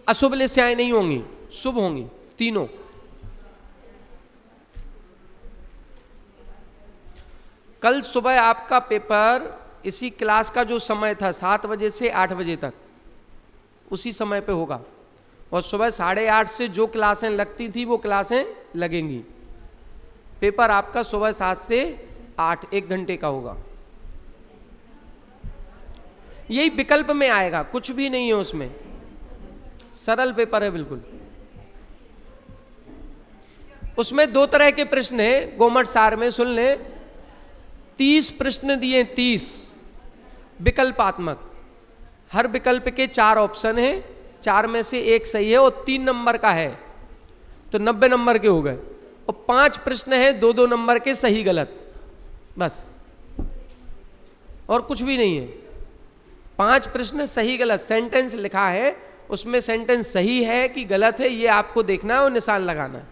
अशुभ लेस्याएं नहीं होंगी, शुभ होंगी तीनों। कल सुबह आपका पेपर इसी क्लास का जो समय था 7 बजे से 8 बजे तक, उसी समय पे होगा। और सुबह 8:30 से जो क्लासें लगती थी वो क्लासें लगेंगी। पेपर आपका सुबह 7 से 8 1 घंटे का होगा। यही विकल्प में आएगा, कुछ भी नहीं है उसमें, सरल पेपर है बिल्कुल। उसमें 2 तरह के प्रश्न हैं, गोमट सार में सुन ले। 30 प्रश्न दिए, 30 विकल्पात्मक। हर विकल्प के 4 ऑप्शन हैं, 4 में से 1 सही है और 3 नंबर का है तो 90 नंबर के हो गए। और 5 प्रश्न हैं 2-2 नंबर के, सही गलत, बस और कुछ भी नहीं है। 5 प्रश्न सही गलत, सेंटेंस लिखा है, उसमें सेंटेंस सही है कि गलत है ये आपको देखना है और निशान लगाना है।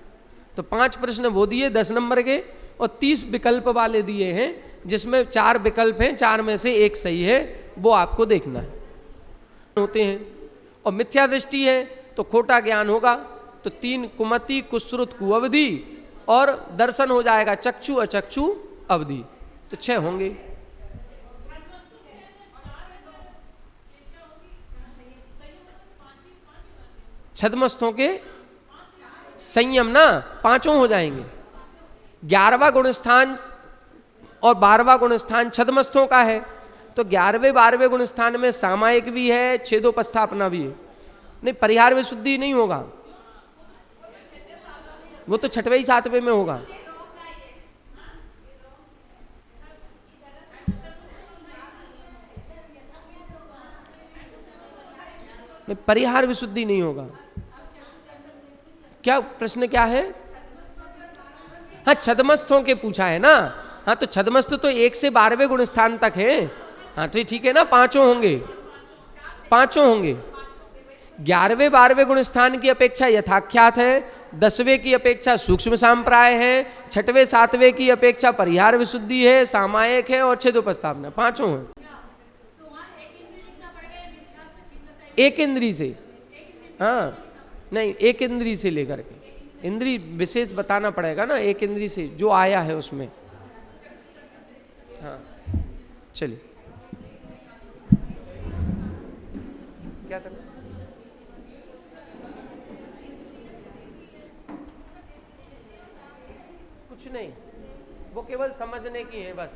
तो 5 प्रश्न वो दिए 10 नंबर के और 30 विकल्प वाले दिए हैं जिसमें 4 विकल्प हैं, 4 में से 1 सही है, वो आपको देखना है। होते हैं और मिथ्या दृष्टि है तो खोटा ज्ञान होगा। तो 3 कुमति कुश्रुत कुअवधि और दर्शन हो जाएगा चक्षु अचक्षु अवधि, तो 6 होंगे। छद्मस्थों के संयम ना 5 हो जाएंगे। 11वां गुण स्थान और 12वां गुण स्थान छद्मस्थों का है, तो 11वें 12वें गुण स्थान में सामायिक भी है, छेदोपस्थापना भी है। नहीं, परिहार विशुद्धि नहीं होगा, वो तो 6वें 7वें में होगा। नहीं, परिहार विशुद्धि नहीं होगा। क्या प्रश्न क्या है? हाँ, छद्मस्थों के पूछा है ना। हाँ, तो छद्मस्थ तो 1 से 12वें गुण स्थान तक है। हाँ तो ठीक है ना, 5 होंगे, 5 होंगे। 11वें 12वें गुण स्थान की अपेक्षा यथाख्यात है, 10वें की अपेक्षा सूक्ष्म सांप्राय है, 6वें 7वें की अपेक्षा परिहार विशुद्धि है, सामायिक है और छेदोपस्थापना, 5 हैं। एक इंद्री से, हाँ नहीं, एक इंद्री से लेकर के, इंद्री विशेष बताना पड़ेगा ना, एक इंद्री से जो आया है उसमें। हाँ चलिए, क्या करना? कुछ नहीं, वो केवल समझने की है बस।